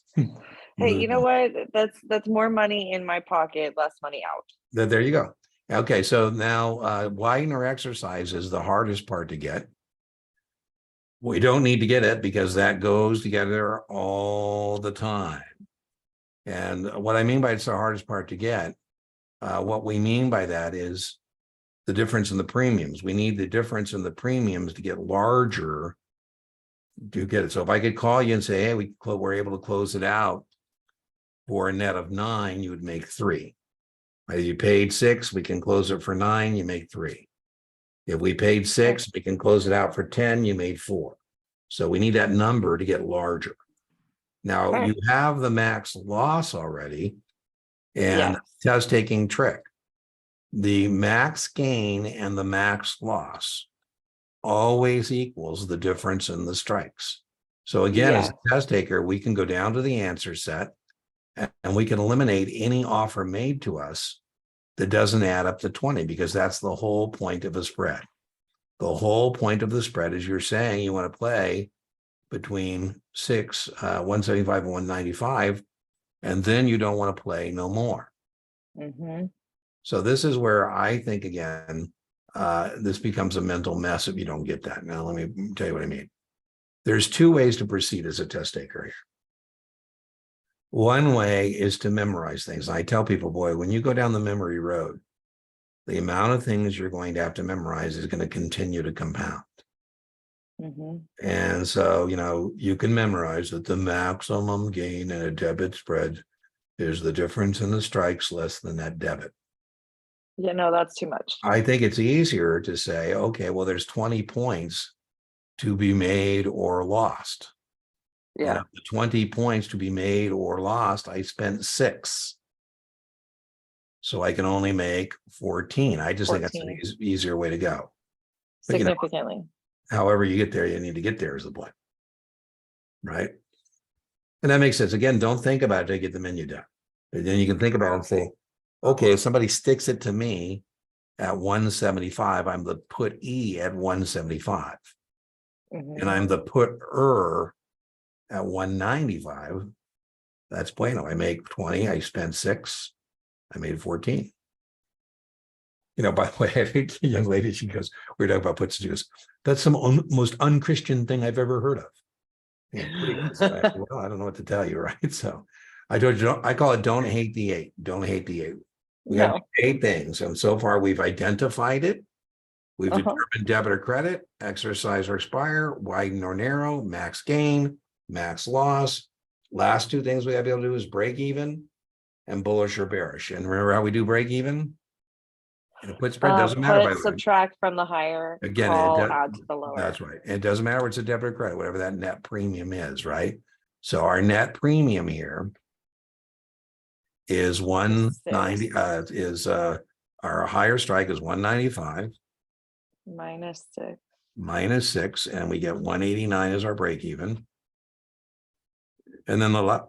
Speaker 1: Hey, you know what? That's more money in my pocket, less money out.
Speaker 2: There you go. Okay, so now widen or exercise is the hardest part to get. We don't need to get it because that goes together all the time. And what I mean by it's the hardest part to get, what we mean by that is the difference in the premiums. We need the difference in the premiums to get larger to get it. So if I could call you and say, hey, we're able to close it out for a net of 9, you would make 3. If you paid 6, we can close it for 9, you make 3. If we paid 6, we can close it out for 10, you made 4. So we need that number to get larger. Now you have the max loss already, and test taking trick. The max gain and the max loss always equals the difference in the strikes. So again, as a test taker, we can go down to the answer set and we can eliminate any offer made to us that doesn't add up to 20, because that's the whole point of a spread. The whole point of the spread is you're saying you want to play between 175 and 195, and then you don't want to play no more. So this is where I think, again, this becomes a mental mess if you don't get that. Now, let me tell you what I mean. There's 2 ways to proceed as a test taker here. One way is to memorize things. I tell people, boy, when you go down the memory road, the amount of things you're going to have to memorize is going to continue to compound. And so, you can memorize that the maximum gain in a debit spread is the difference in the strikes less than that debit.
Speaker 1: Yeah, no, that's too much.
Speaker 2: I think it's easier to say, okay, well, there's 20 points to be made or lost. And of the 20 points to be made or lost, I spent 6. So I can only make 14. I just think that's an easier way to go. But,
Speaker 1: Significantly.
Speaker 2: However you get there, you need to get there is the point. Right? And that makes sense. Again, don't think about it to get the menu done. And then you can think about it and say, okay, if somebody sticks it to me at 175, I'm the put E at 175. And I'm the put at 195. That's bueno. I make 20, I spent 6, I made 14. By the way, I think the young lady, she goes, we were talking about puts, she goes, that's the most unchristian thing I've ever heard of. Well, I don't know what to tell you, right? So I told you, I call it don't hate the 8. Don't hate the 8. We have 8 things. And so far we've identified it. We've determined debit or credit, exercise or expire, widen or narrow, max gain, max loss. Last 2 things we have to be able to do is break even and bullish or bearish. And remember how we do break even? And a put spread doesn't matter. By the way,
Speaker 1: subtract from the higher,
Speaker 2: again,
Speaker 1: add to the lower.
Speaker 2: That's right. It doesn't matter what's a debit or credit, whatever that net premium is, right? So our net premium here is 190, our higher strike is 195 minus 6, and we get 189 as our break even. And then the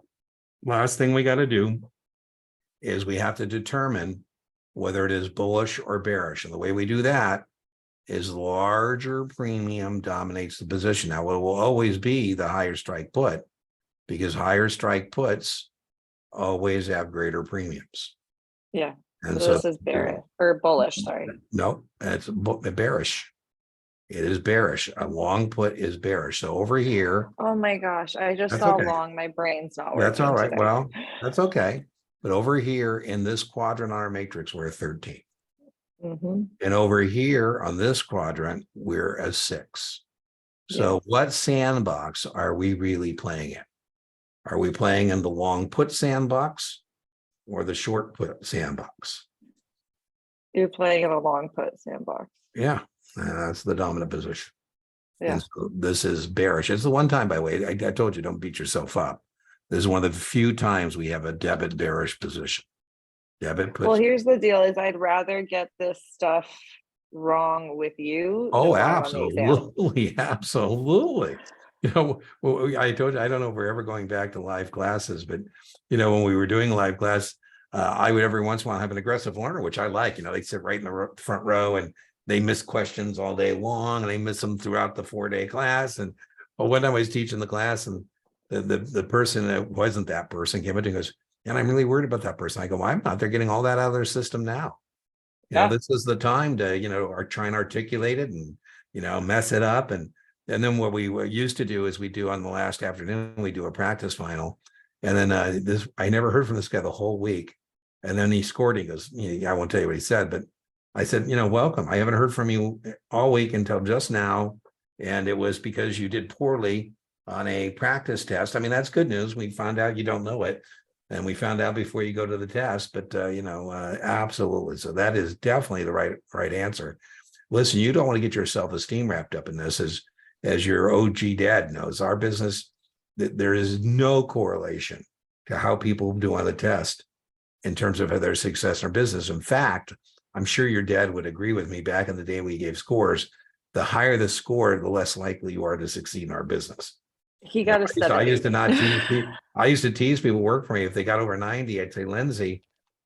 Speaker 2: last thing we got to do is we have to determine whether it is bullish or bearish. And the way we do that is larger premium dominates the position. Now, it will always be the higher strike put, because higher strike puts always have greater premiums.
Speaker 1: Yeah.
Speaker 2: And
Speaker 1: so this is bearish or bullish, sorry.
Speaker 2: No, it's bearish. It is bearish. A long put is bearish. So over here.
Speaker 1: Oh my gosh. I just saw long. My brain's not working.
Speaker 2: That's all right.
Speaker 1: Today.
Speaker 2: Well, that's okay. But over here in this quadrant on our matrix, we're 13. And over here on this quadrant, we're a 6. So what sandbox are we really playing in? Are we playing in the long put sandbox or the short put sandbox?
Speaker 1: You're playing in a long put sandbox.
Speaker 2: Yeah, that's the dominant position.
Speaker 1: Yeah.
Speaker 2: And so this is bearish. It's the one time, by the way, I told you, don't beat yourself up. This is one of the few times we have a debit bearish position. Debit puts.
Speaker 1: Well, here's the deal: is I'd rather get this stuff wrong with you.
Speaker 2: Oh, absolutely, absolutely. I told you, I don't know if we're ever going back to live classes, but when we were doing live class, I would every once in a while have an aggressive learner, which I like. They sit right in the front row, and they miss questions all day long, and they miss them throughout the 4-day class. And one time I was teaching the class, and the person that wasn't that person came up and goes, and I'm really worried about that person. I go, well, I'm not. They're getting all that out of their system now.
Speaker 1: Yeah.
Speaker 2: This is the time to, try and articulate it and, mess it up. And then what we used to do is we do on the last afternoon, we do a practice final. And then I never heard from this guy the whole week. And then he scored. He goes, I won't tell you what he said, but I said, welcome. I haven't heard from you all week until just now. And it was because you did poorly on a practice test. I mean, that's good news. We found out you don't know it. And we found out before you go to the test, but absolutely. So that is definitely the right answer. Listen, you don't want to get your self-esteem wrapped up in this, as your OG dad knows. Our business, there is no correlation to how people do on the test in terms of their success in our business. In fact, I'm sure your dad would agree with me. Back in the day, we gave scores. The higher the score, the less likely you are to succeed in our business.
Speaker 1: He got a 70.
Speaker 2: I used to not tease people. I used to tease people who work for me. If they got over 90, I'd say, Lindsay,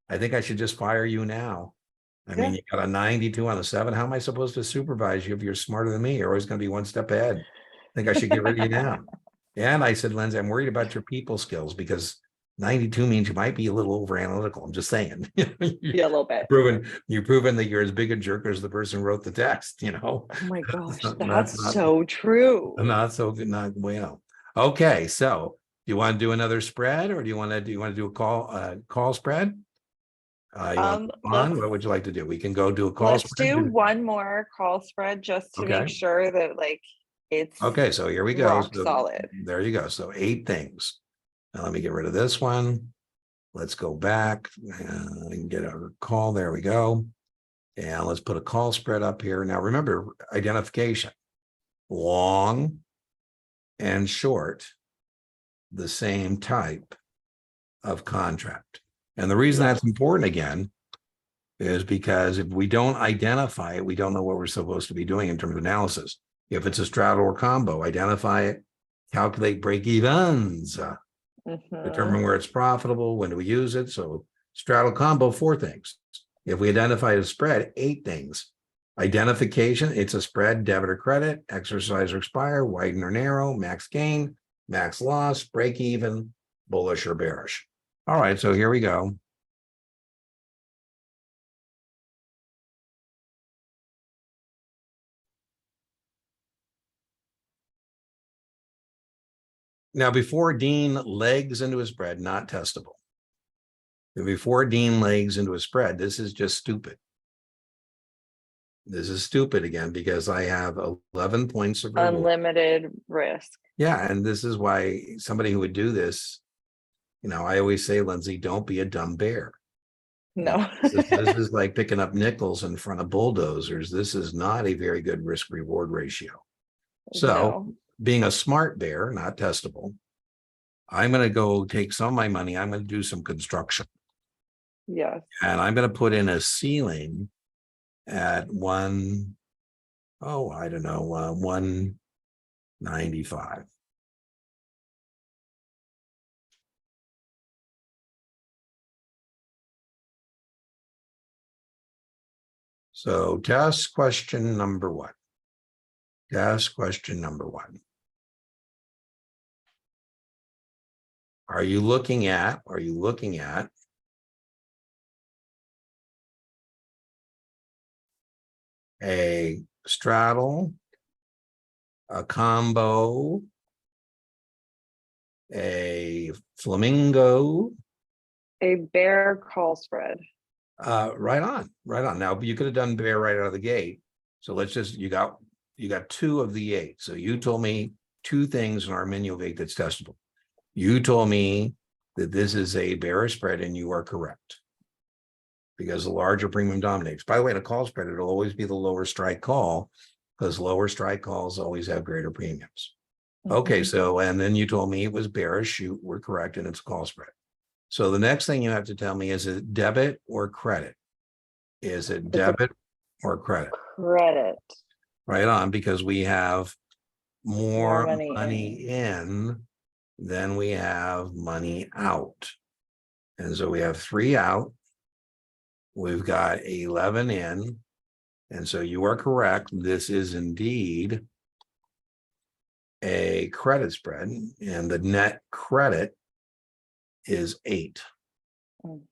Speaker 2: I think I should just fire you now. I mean, you got a 92 on a 7. How am I supposed to supervise you if you're smarter than me? You're always going to be one step ahead. I think I should get rid of you now. And I said, Lindsay, I'm worried about your people skills, because 92 means you might be a little over analytical. I'm just saying.
Speaker 1: Yeah, a little bit.
Speaker 2: You've proven that you're as big a jerk as the person who wrote the text,
Speaker 1: Oh my gosh,
Speaker 2: Not
Speaker 1: that's so true.
Speaker 2: Not so good, not well. Okay, so do you want to do another spread, or do you want to do a call spread? You want on? What would you like to do? We can go do a call
Speaker 1: Let's
Speaker 2: spread.
Speaker 1: do one more call spread just to make sure that it's
Speaker 2: okay. So here we go.
Speaker 1: rock solid.
Speaker 2: There you go. So 8 things. Now let me get rid of this one. Let's go back and get a call. There we go. And let's put a call spread up here. Now remember, identification: long and short, the same type of contract. And the reason that's important, again, is because if we don't identify it, we don't know what we're supposed to be doing in terms of analysis. If it's a straddle or combo, identify it, calculate break-evens, determine where it's profitable, when do we use it. So straddle combo, 4 things. If we identify a spread, 8 things. Identification, it's a spread, debit or credit, exercise or expire, widen or narrow, max gain, max loss, break even, bullish or bearish. All right, so here we go. Now, before Dean legs into a spread, not testable. Before Dean legs into a spread, this is just stupid. This is stupid again, because I have 11 points of reward.
Speaker 1: Unlimited risk.
Speaker 2: Yeah, and this is why somebody who would do this, I always say, Lindsay, don't be a dumb bear.
Speaker 1: No.
Speaker 2: This is like picking up nickels in front of bulldozers. This is not a very good risk reward ratio. So being a smart bear, not testable, I'm going to go take some of my money. I'm going to do some construction.
Speaker 1: Yes.
Speaker 2: And I'm going to put in a ceiling at 195. So test question number 1. Test question number 1. Are you looking at a straddle, a combo, a flamingo,
Speaker 1: a bear call spread?
Speaker 2: Right on. Now you could have done bear right out of the gate. So let's just, you got 2 of the 8. So you told me 2 things in our menu of 8 that's testable. You told me that this is a bearish spread, and you are correct, because the larger premium dominates. By the way, in a call spread, it'll always be the lower strike call, because lower strike calls always have greater premiums. Okay, so, and then you told me it was bearish. You were correct, and it's a call spread. So the next thing you have to tell me, is it debit or credit? Is it debit or credit?
Speaker 1: Credit.
Speaker 2: Right on, because we have more money in than we have money out. And so we have 3 out. We've got 11 in. And so you are correct. This is indeed a credit spread, and the net credit is 8.
Speaker 1: Mhm.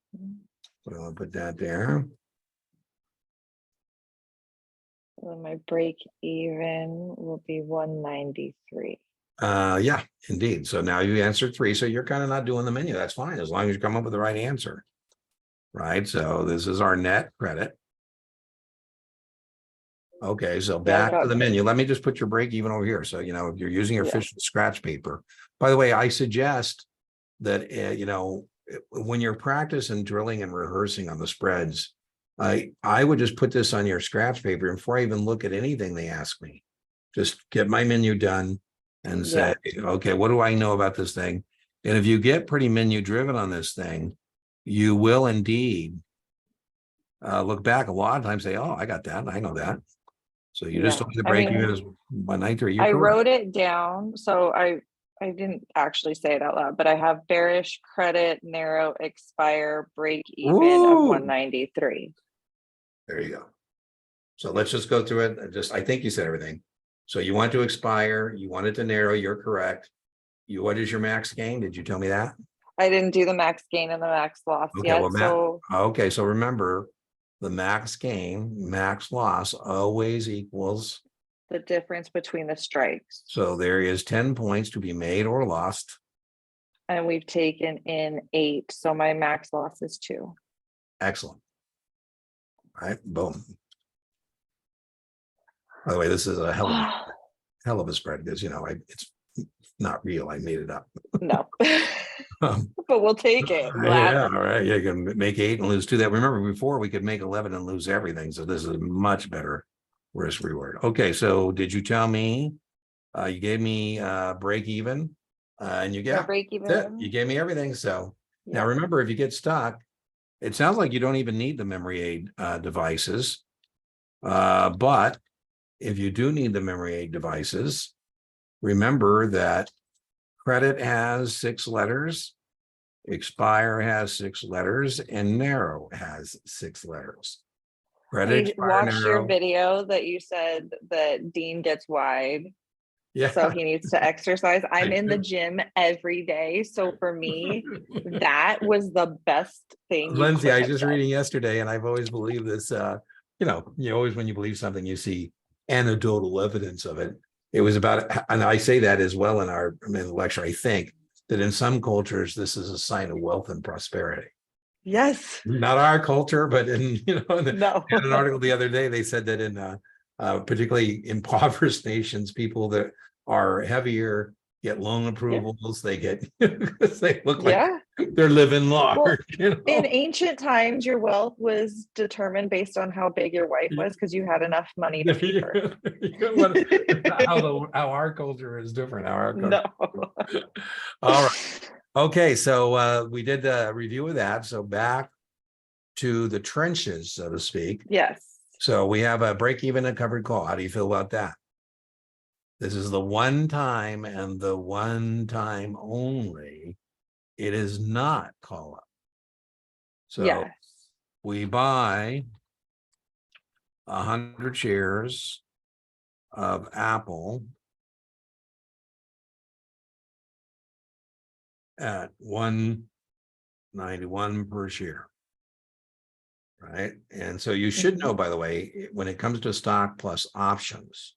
Speaker 2: So I'll put that there.
Speaker 1: So my break even will be 193.
Speaker 2: Yeah, indeed. So now you answered 3. So you're kind of not doing the menu. That's fine, as long as you come up with the right answer. Right. So this is our net credit. Okay, so
Speaker 1: Yeah, I
Speaker 2: back to
Speaker 1: got
Speaker 2: the menu. Let me just put your break even over here. So, if you're using your
Speaker 1: Yeah.
Speaker 2: official scratch paper. By the way, I suggest that, when you're practicing drilling and rehearsing on the spreads, I would just put this on your scratch paper before I even look at anything they ask me. Just get my menu done and say, okay, what do I know about this thing? And if you get pretty menu driven on this thing, you will indeed look back a lot of times, say, oh, I got that. I know that. So you just
Speaker 1: Yeah.
Speaker 2: told me the
Speaker 1: I
Speaker 2: break
Speaker 1: mean,
Speaker 2: even is 193. You're
Speaker 1: I
Speaker 2: correct.
Speaker 1: wrote it down, so I didn't actually say it out loud, but I have bearish credit, narrow expire, break even of
Speaker 2: Ooh,
Speaker 1: 193.
Speaker 2: there you go. So let's just go through it. I think you said everything. So you want to expire, you want it to narrow, you're correct. What is your max gain? Did you tell me that?
Speaker 1: I didn't do the max gain and the max loss
Speaker 2: Okay,
Speaker 1: yet.
Speaker 2: well,
Speaker 1: So
Speaker 2: okay, so remember, the max gain, max loss always equals.
Speaker 1: the difference between the strikes.
Speaker 2: So there is 10 points to be made or lost.
Speaker 1: And we've taken in 8. So my max loss is 2.
Speaker 2: Excellent. All right, boom. By the way, this is a hell of a spread because, it's not real. I made it up.
Speaker 1: No.
Speaker 2: Um,
Speaker 1: But we'll take it.
Speaker 2: Yeah, all
Speaker 1: Gladly.
Speaker 2: right. You can make 8 and lose 2. That, remember, before we could make 11 and lose everything. So this is a much better risk reward. Okay, so did you tell me? You gave me break even, and you
Speaker 1: No
Speaker 2: got
Speaker 1: break
Speaker 2: that's it.
Speaker 1: even.
Speaker 2: You gave me everything. So now
Speaker 1: Yeah.
Speaker 2: remember, if you get stuck, it sounds like you don't even need the memory aid devices. But if you do need the memory aid devices, remember that credit has 6 letters. Expire has 6 letters, and narrow has 6 letters. Credit,
Speaker 1: I
Speaker 2: expire,
Speaker 1: watched your
Speaker 2: narrow.
Speaker 1: video that you said that Dean gets wide,
Speaker 2: Yeah.
Speaker 1: so he needs to exercise. I'm
Speaker 2: I
Speaker 1: in the
Speaker 2: do.
Speaker 1: gym every day. So for me, that was the best thing you
Speaker 2: Lindsay,
Speaker 1: could
Speaker 2: I was
Speaker 1: have
Speaker 2: just
Speaker 1: done.
Speaker 2: reading yesterday, and I've always believed this. You always, when you believe something, you see anecdotal evidence of it. It was about, and I say that as well in the lecture. I think that in some cultures, this is a sign of wealth and prosperity.
Speaker 1: Yes.
Speaker 2: Not our culture, but in
Speaker 1: No.
Speaker 2: in an article the other day, they said that in particularly impoverished nations, people that are heavier get loan approvals. They get they look like
Speaker 1: Yeah.
Speaker 2: they're living
Speaker 1: Well,
Speaker 2: large.
Speaker 1: in ancient times, your wealth was determined based on how big your wife was because you had enough money to feed her.
Speaker 2: How our culture is different.
Speaker 1: No.
Speaker 2: All right. Okay, so we did a review of that. So back to the trenches, so to speak.
Speaker 1: Yes.
Speaker 2: So we have a break even and covered call. How do you feel about that? This is the one time and the one time only. It is not call up. So
Speaker 1: Yes.
Speaker 2: we buy 100 shares of Apple at 191 per share. Right. And so you should know, by the way, when it comes to stock plus options,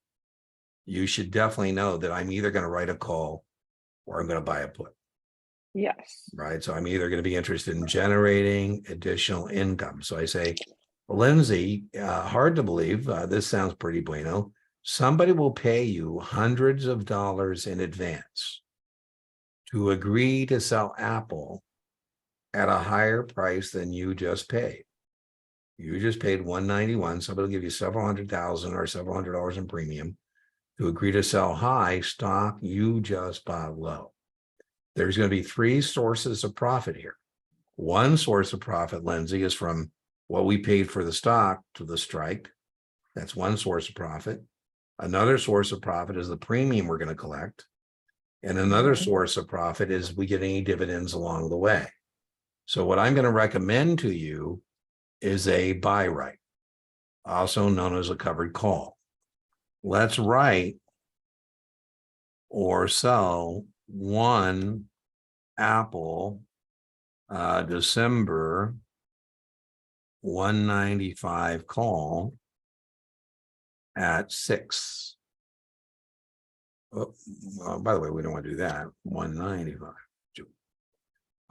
Speaker 2: you should definitely know that I'm either going to write a call or I'm going to buy a put.
Speaker 1: Yes.
Speaker 2: Right. So I'm either going to be interested in generating additional income. So I say, Lindsay, hard to believe. This sounds pretty bueno. Somebody will pay you hundreds of dollars in advance to agree to sell Apple at a higher price than you just paid. You just paid 191. Somebody will give you several $100,000 or several $100 in premium to agree to sell high stock you just bought low. There's going to be 3 sources of profit here. One source of profit, Lindsay, is from what we paid for the stock to the strike. That's one source of profit. Another source of profit is the premium we're going to collect. And another source of profit is we get any dividends along the way. So what I'm going to recommend to you is a buy right. also known as a covered call. Let's write or sell one Apple December 195 call at 6. Oh, by the way, we don't want to do that. 195.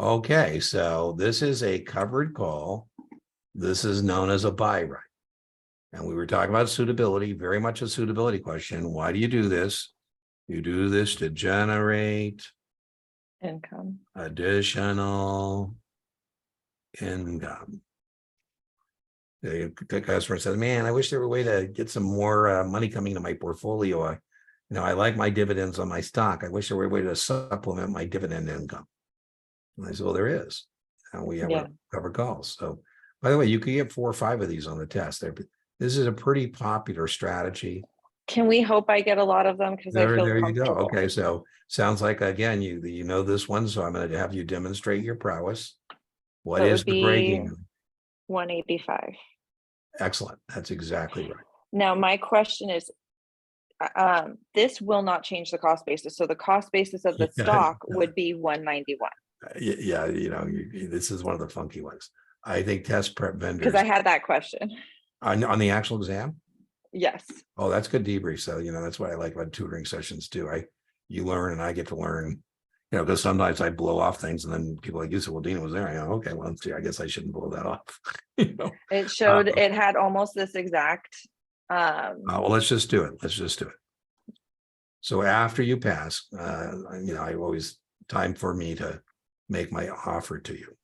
Speaker 2: Okay, so this is a covered call. This is known as a buy right. And we were talking about suitability, very much a suitability question. Why do you do this? You do this to generate
Speaker 1: Income.
Speaker 2: additional income. The customer says, man, I wish there were a way to get some more money coming to my portfolio. I like my dividends on my stock. I wish there were a way to supplement my dividend income. And I said, well, there is. And we have covered calls. So, by the way, you could get 4 or 5 of these on the test. This is a pretty popular strategy.
Speaker 1: Can we hope I get a lot of them? Because I feel
Speaker 2: There you go.
Speaker 1: comfortable.
Speaker 2: Okay, so sounds like, again, you know this one, so I'm going to have you demonstrate your prowess. What is the breaking?
Speaker 1: 185.
Speaker 2: Excellent. That's exactly right.
Speaker 1: Now, my question is, this will not change the cost basis. So the cost basis of the stock would be 191.
Speaker 2: Yeah, this is one of the funky ones. I think test prep vendors.
Speaker 1: Because I had that question.
Speaker 2: On the actual exam?
Speaker 1: Yes.
Speaker 2: Oh, that's good debrief. So, that's what I like about tutoring sessions too. You learn and I get to learn, because sometimes I blow off things and then people like you said, well, Dina was there. I go, okay, well, see, I guess I shouldn't blow that off.
Speaker 1: It showed it had almost this exact.
Speaker 2: Well, let's just do it. So after you pass, I always time for me to make my offer to you.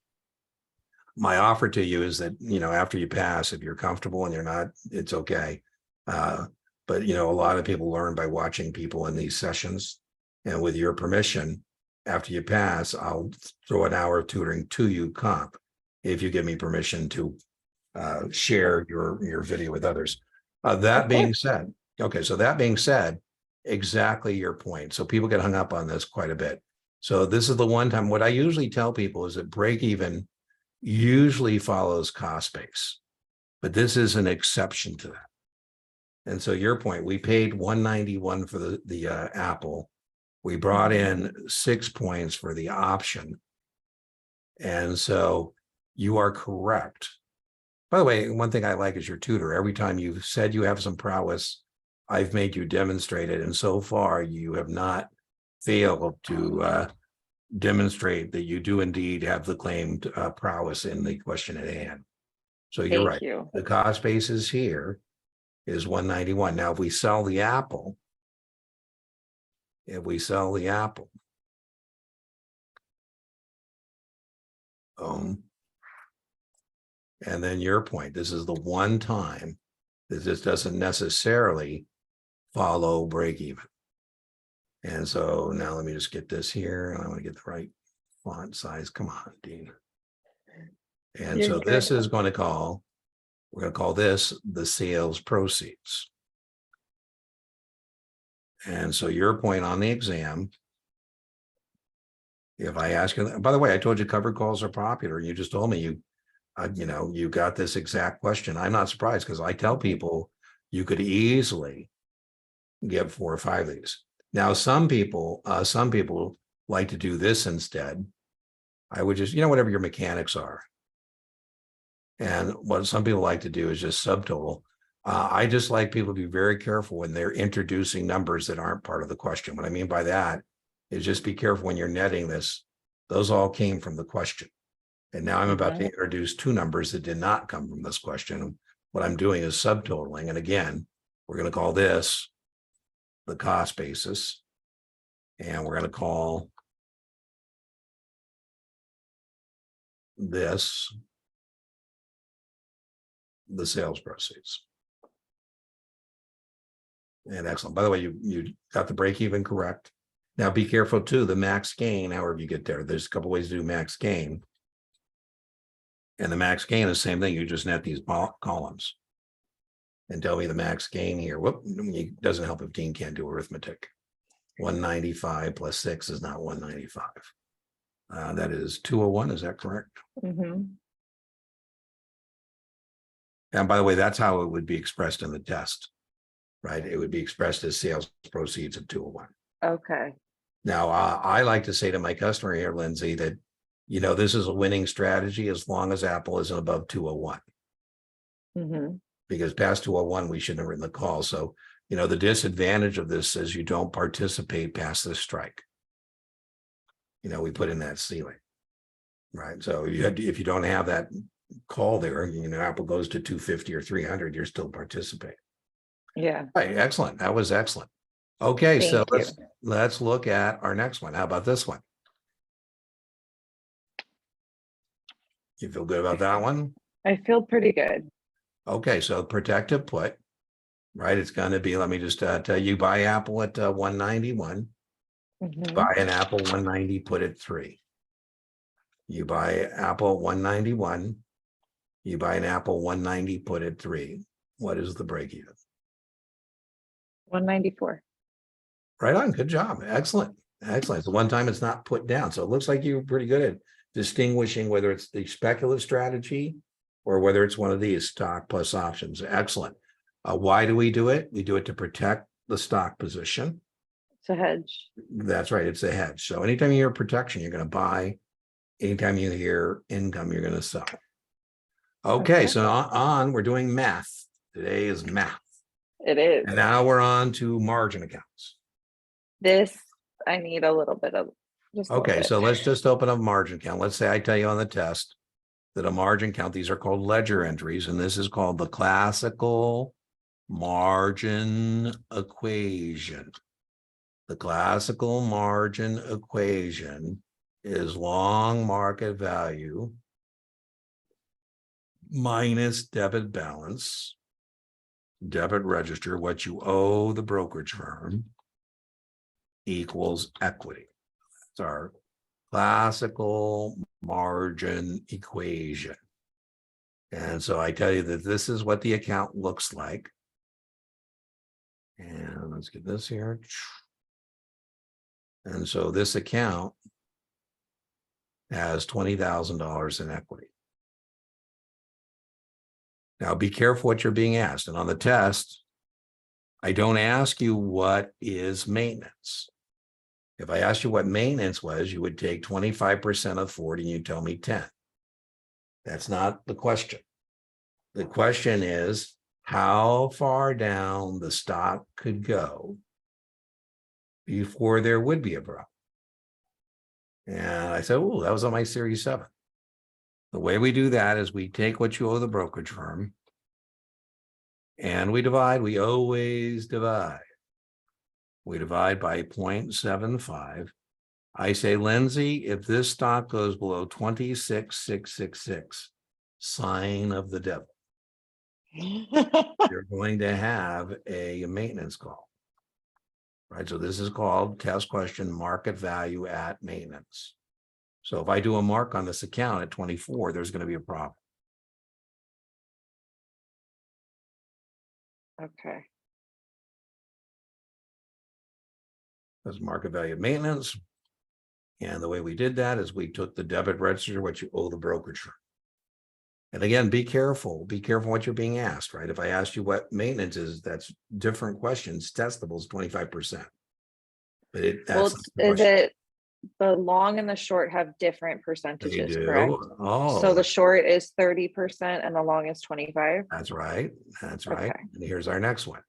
Speaker 2: My offer to you is that, after you pass, if you're comfortable and you're not, it's okay. But, a lot of people learn by watching people in these sessions. And with your permission, after you pass, I'll throw an hour of tutoring to you comp if you give me permission to share your video with others. That being said, exactly your point. So people get hung up on this quite a bit. So this is the one time, what I usually tell people is that break even usually follows cost base, but this is an exception to that. And so your point, we paid 191 for the Apple. We brought in 6 points for the option. And so you are correct. By the way, one thing I like is your tutor. Every time you've said you have some prowess, I've made you demonstrate it. And so far you have not failed to demonstrate that you do indeed have the claimed prowess in the question at hand. So you're right. The cost basis here is 191. Now, if we sell the Apple, and then your point, this is the one time that this doesn't necessarily follow break even. And so now let me just get this here. I want to get the right font size. Come on, Dean. And so this is going to call, we're going to call this the sales proceeds. And so your point on the exam, if I ask you, by the way, I told you covered calls are popular. You just told me you got this exact question. I'm not surprised because I tell people you could easily get 4 or 5 of these. Now, some people like to do this instead. I would just, whatever your mechanics are. And what some people like to do is just subtotal. I just like people to be very careful when they're introducing numbers that aren't part of the question. What I mean by that is just be careful when you're netting this. Those all came from the question. And now I'm about to introduce 2 numbers that did not come from this question. What I'm doing is subtotaling. And again, we're going to call this the cost basis. And we're going to call this the sales proceeds. And excellent. By the way, you got the break even correct. Now be careful too, the max gain, however you get there. There's a couple ways to do max gain. And the max gain is the same thing. You just net these columns. And tell me the max gain here. Whoop, it doesn't help if Dean can't do arithmetic. 195 plus 6 is not 195. That is 201, is that correct? And by the way, that's how it would be expressed in the test, right? It would be expressed as sales proceeds of 201.
Speaker 1: Okay.
Speaker 2: Now, I like to say to my customer here, Lindsay, that, this is a winning strategy as long as Apple isn't above 201.
Speaker 1: Mm-hmm.
Speaker 2: Because past 201, we shouldn't have written the call. So, the disadvantage of this is you don't participate past this strike. We put in that ceiling, right? So if you don't have that call there, Apple goes to 250 or 300, you're still participating.
Speaker 1: Yeah.
Speaker 2: Right, excellent. That was excellent. Okay, so
Speaker 1: Thank you.
Speaker 2: let's look at our next one. How about this one? You feel good about that one?
Speaker 1: I feel pretty good.
Speaker 2: Okay, so protective put, right? It's going to be, let me just tell you, buy Apple at 191,
Speaker 1: Mhm.
Speaker 2: buy an Apple 190, put at 3. You buy Apple 191, you buy an Apple 190, put at 3. What is the break even?
Speaker 1: 194.
Speaker 2: Right on. Good job. Excellent. Excellent. So one time it's not put down. So it looks like you're pretty good at distinguishing whether it's the speculative strategy or whether it's one of these stock plus options. Excellent. Why do we do it? We do it to protect the stock position.
Speaker 1: It's a hedge.
Speaker 2: That's right. It's a hedge. So anytime you hear protection, you're going to buy. Anytime you hear income, you're going to sell. Okay. So we're doing math. Today is math.
Speaker 1: It is.
Speaker 2: And now we're on to margin accounts.
Speaker 1: This, I need a little bit of.
Speaker 2: Okay, so let's just open up margin count. Let's say I tell you on the test that a margin count, these are called ledger entries, and this is called the classical margin equation. The classical margin equation is long market value minus debit balance, debit register, what you owe the brokerage firm, equals equity. That's our classical margin equation. And so I tell you that this is what the account looks like. And let's get this here. And so this account has $20,000 in equity. Now be careful what you're being asked. And on the test, I don't ask you what is maintenance. If I asked you what maintenance was, you would take 25% of 40 and you tell me 10. That's not the question. The question is how far down the stock could go before there would be a problem. And I said, oh, that was on my Series 7. The way we do that is we take what you owe the brokerage firm and we divide. We always divide. We divide by 0.75. I say, Lindsay, if this stock goes below 26,666, sign of the devil. You're going to have a maintenance call. Right. So this is called test question market value at maintenance. So if I do a mark on this account at 24, there's going to be a problem.
Speaker 1: Okay.
Speaker 2: That's market value at maintenance. And the way we did that is we took the debit register, what you owe the brokerage firm. And again, be careful what you're being asked, right? If I asked you what maintenance is, that's different questions. Testable is 25%. But that's
Speaker 1: is it the long and the short have different percentages, correct?
Speaker 2: Oh,
Speaker 1: so the short is 30% and the long is 25.
Speaker 2: That's right. That's right.
Speaker 1: Okay.
Speaker 2: And here's our next one.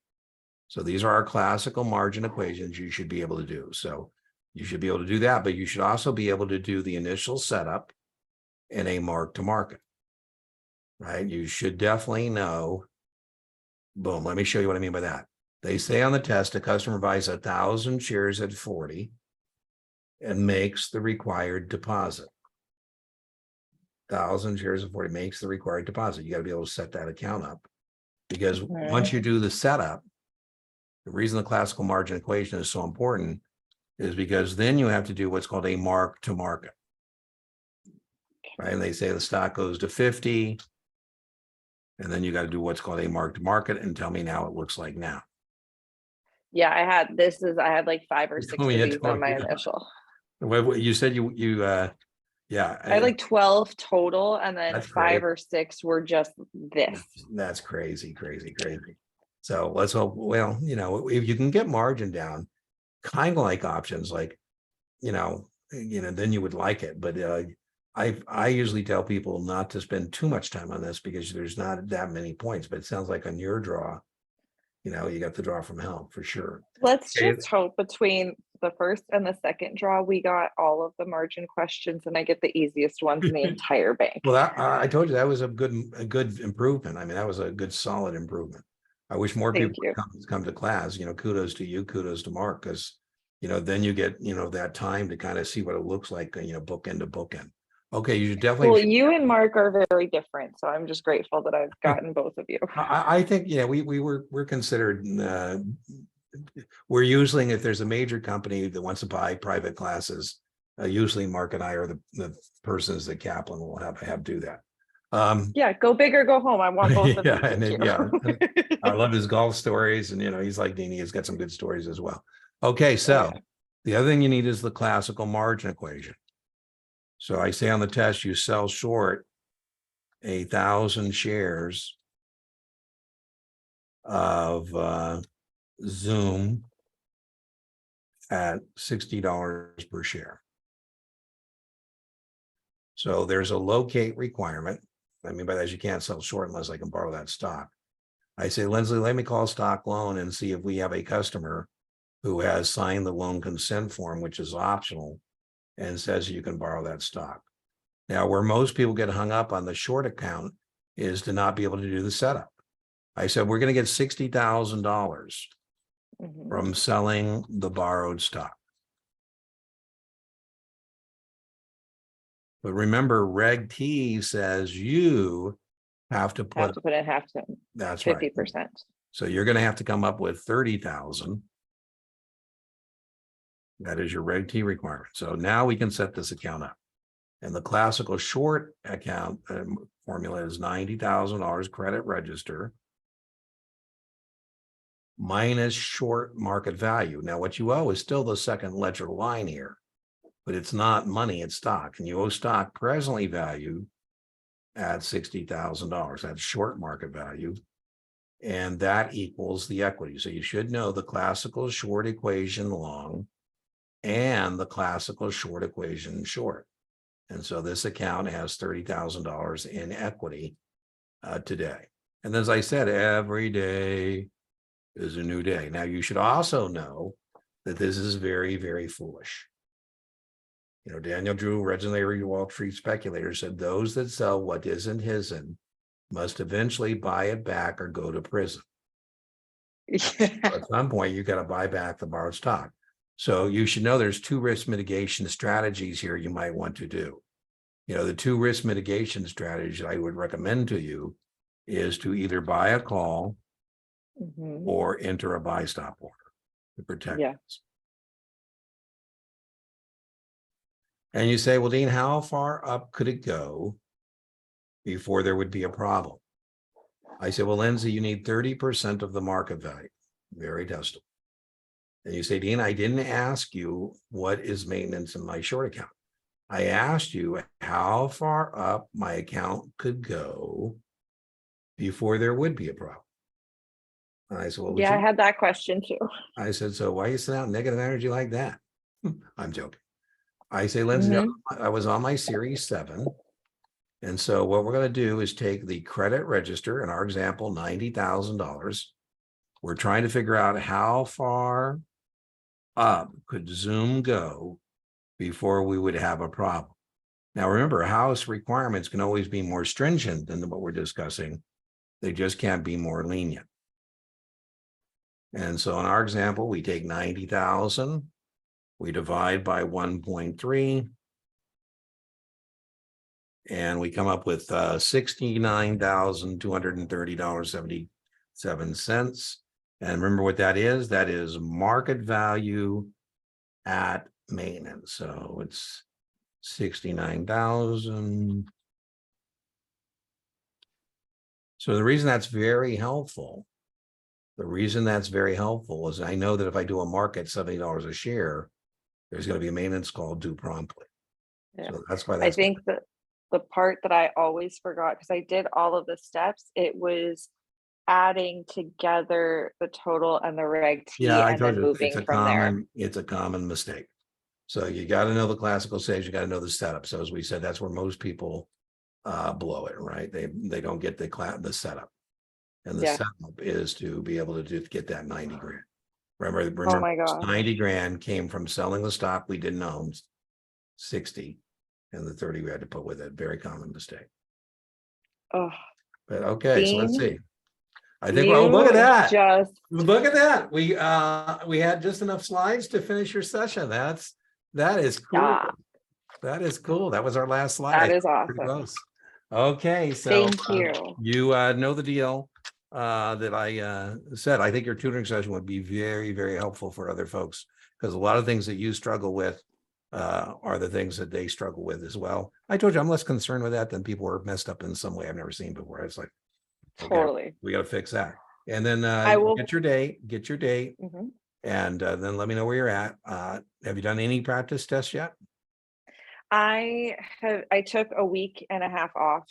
Speaker 2: So these are our classical margin equations you should be able to do. So you should be able to do that, but you should also be able to do the initial setup in a mark to market, right? You should definitely know. Boom. Let me show you what I mean by that. They say on the test, a customer buys 1,000 shares at 40 and makes the required deposit. 1,000 shares at 40 makes the required deposit. You got to be able to set that account up because once you do the setup, the reason the classical margin equation is so important is because then you have to do what's called a mark to market. Right. And they say the stock goes to 50. And then you got to do what's called a mark to market and tell me now it looks like now.
Speaker 1: Yeah, I had like 5 or 6 of these on my initial.
Speaker 2: You said you Yeah,
Speaker 1: I had like 12 total, and then
Speaker 2: that's
Speaker 1: 5
Speaker 2: great.
Speaker 1: or 6 were just this.
Speaker 2: That's crazy, crazy, crazy. So let's hope, well, if you can get margin down, kind of like options, like, then you would like it. But I usually tell people not to spend too much time on this because there's not that many points, but it sounds like on your draw, you got the draw from hell for sure.
Speaker 1: Let's
Speaker 2: Okay.
Speaker 1: just hope between the first and the second draw, we got all of the margin questions and I get the easiest ones in the entire bank.
Speaker 2: Well, I told you that was a good improvement. I mean, that was a good solid improvement. I wish more people
Speaker 1: Thank you.
Speaker 2: would come to class. Kudos to you, kudos to Mark, because then you get that time to kind of see what it looks like, bookend to bookend. Okay, you definitely.
Speaker 1: Well, you and Mark are very different, so I'm just grateful that I've gotten both of you.
Speaker 2: I think we're considered. We're usually, if there's a major company that wants to buy private classes, usually Mark and I are the persons that Kaplan will have do that.
Speaker 1: Yeah, go big or go home. I want both of you.
Speaker 2: Yeah, and then, I love his golf stories, and he's like Deanie, he's got some good stories as well. Okay, so the other thing you need is the classical margin equation. So I say on the test, you sell short 1,000 shares of Zoom at $60 per share. So there's a locate requirement. I mean by that, you can't sell short unless I can borrow that stock. I say, Lindsley, let me call stock loan and see if we have a customer who has signed the loan consent form, which is optional, and says you can borrow that stock. Now, where most people get hung up on the short account is to not be able to do the setup. I said, we're going to get $60,000 from selling the borrowed stock. But remember, Reg T says you have to put
Speaker 1: in half to
Speaker 2: that's
Speaker 1: 50%.
Speaker 2: right. So you're going to have to come up with 30,000. That is your Reg T requirement. So now we can set this account up. And the classical short account formula is $90,000 credit register minus short market value. Now, what you owe is still the second ledger line here, but it's not money, it's stock. And you owe stock presently valued at $60,000. That's short market value. And that equals the equity. So you should know the classical short equation long and the classical short equation short. And so this account has $30,000 in equity today. And as I said, every day is a new day. Now, you should also know that this is very, very foolish. Daniel Drew, legendary Wall Street speculator, said those that sell what isn't hisn must eventually buy it back or go to prison. So at some point, you got to buy back the borrowed stock. So you should know there's 2 risk mitigation strategies here you might want to do. The 2 risk mitigation strategies I would recommend to you is to either buy a call or enter a buy stop order to protect us. And you say, well, Dean, how far up could it go before there would be a problem? I say, well, Lindsay, you need 30% of the market value. Very testable. And you say, Dean, I didn't ask you what is maintenance in my short account. I asked you how far up my account could go before there would be a problem. And I said, well,
Speaker 1: I had that question too.
Speaker 2: I said, so why you send out negative energy like that? I'm joking. I say, Lindsay, I was on my series 7. And so what we're going to do is take the credit register, in our example, $90,000. We're trying to figure out how far up could Zoom go before we would have a problem. Now, remember, house requirements can always be more stringent than what we're discussing. They just can't be more lenient. And so in our example, we take 90,000, we divide by 1.3, and we come up with $69,230.77. And remember what that is? That is market value at maintenance. So it's 69,000. So the reason that's very helpful, is I know that if I do a market $70 a share, there's going to be a maintenance call due promptly.
Speaker 1: Yeah.
Speaker 2: So that's why
Speaker 1: I
Speaker 2: that's,
Speaker 1: think that the part that I always forgot, because I did all of the steps, it was adding together the total and the reg
Speaker 2: yeah,
Speaker 1: T
Speaker 2: I
Speaker 1: and
Speaker 2: told
Speaker 1: then
Speaker 2: you,
Speaker 1: moving from there.
Speaker 2: it's a common mistake. So you got to know the classical stage, you got to know the setup. So as we said, that's where most people blow it, right? They don't get the setup. And the
Speaker 1: Yeah.
Speaker 2: setup is to be able to get that 90 grand.
Speaker 1: Oh
Speaker 2: Remember,
Speaker 1: my gosh.
Speaker 2: 90 grand came from selling the stock we didn't own, 60, and the 30 we had to put with it. Very common mistake.
Speaker 1: Oh,
Speaker 2: But okay, so let's
Speaker 1: Dean,
Speaker 2: see. I think, oh, look at
Speaker 1: you
Speaker 2: that.
Speaker 1: just,
Speaker 2: Look at that. We had just enough slides to finish your session. That is cool.
Speaker 1: yeah,
Speaker 2: That is cool. That was our last slide.
Speaker 1: that is
Speaker 2: Pretty
Speaker 1: awesome.
Speaker 2: close. Okay, so
Speaker 1: Thank you.
Speaker 2: you know the deal that I said. I think your tutoring session would be very, very helpful for other folks, because a lot of things that you struggle with are the things that they struggle with as well. I told you I'm less concerned with that than people who are messed up in some way I've never seen before. It's like,
Speaker 1: Totally.
Speaker 2: we got to fix that. And then
Speaker 1: I will.
Speaker 2: get your date,
Speaker 1: Mhm.
Speaker 2: and then let me know where you're at. Have you done any practice tests yet?
Speaker 1: I took a week and a half off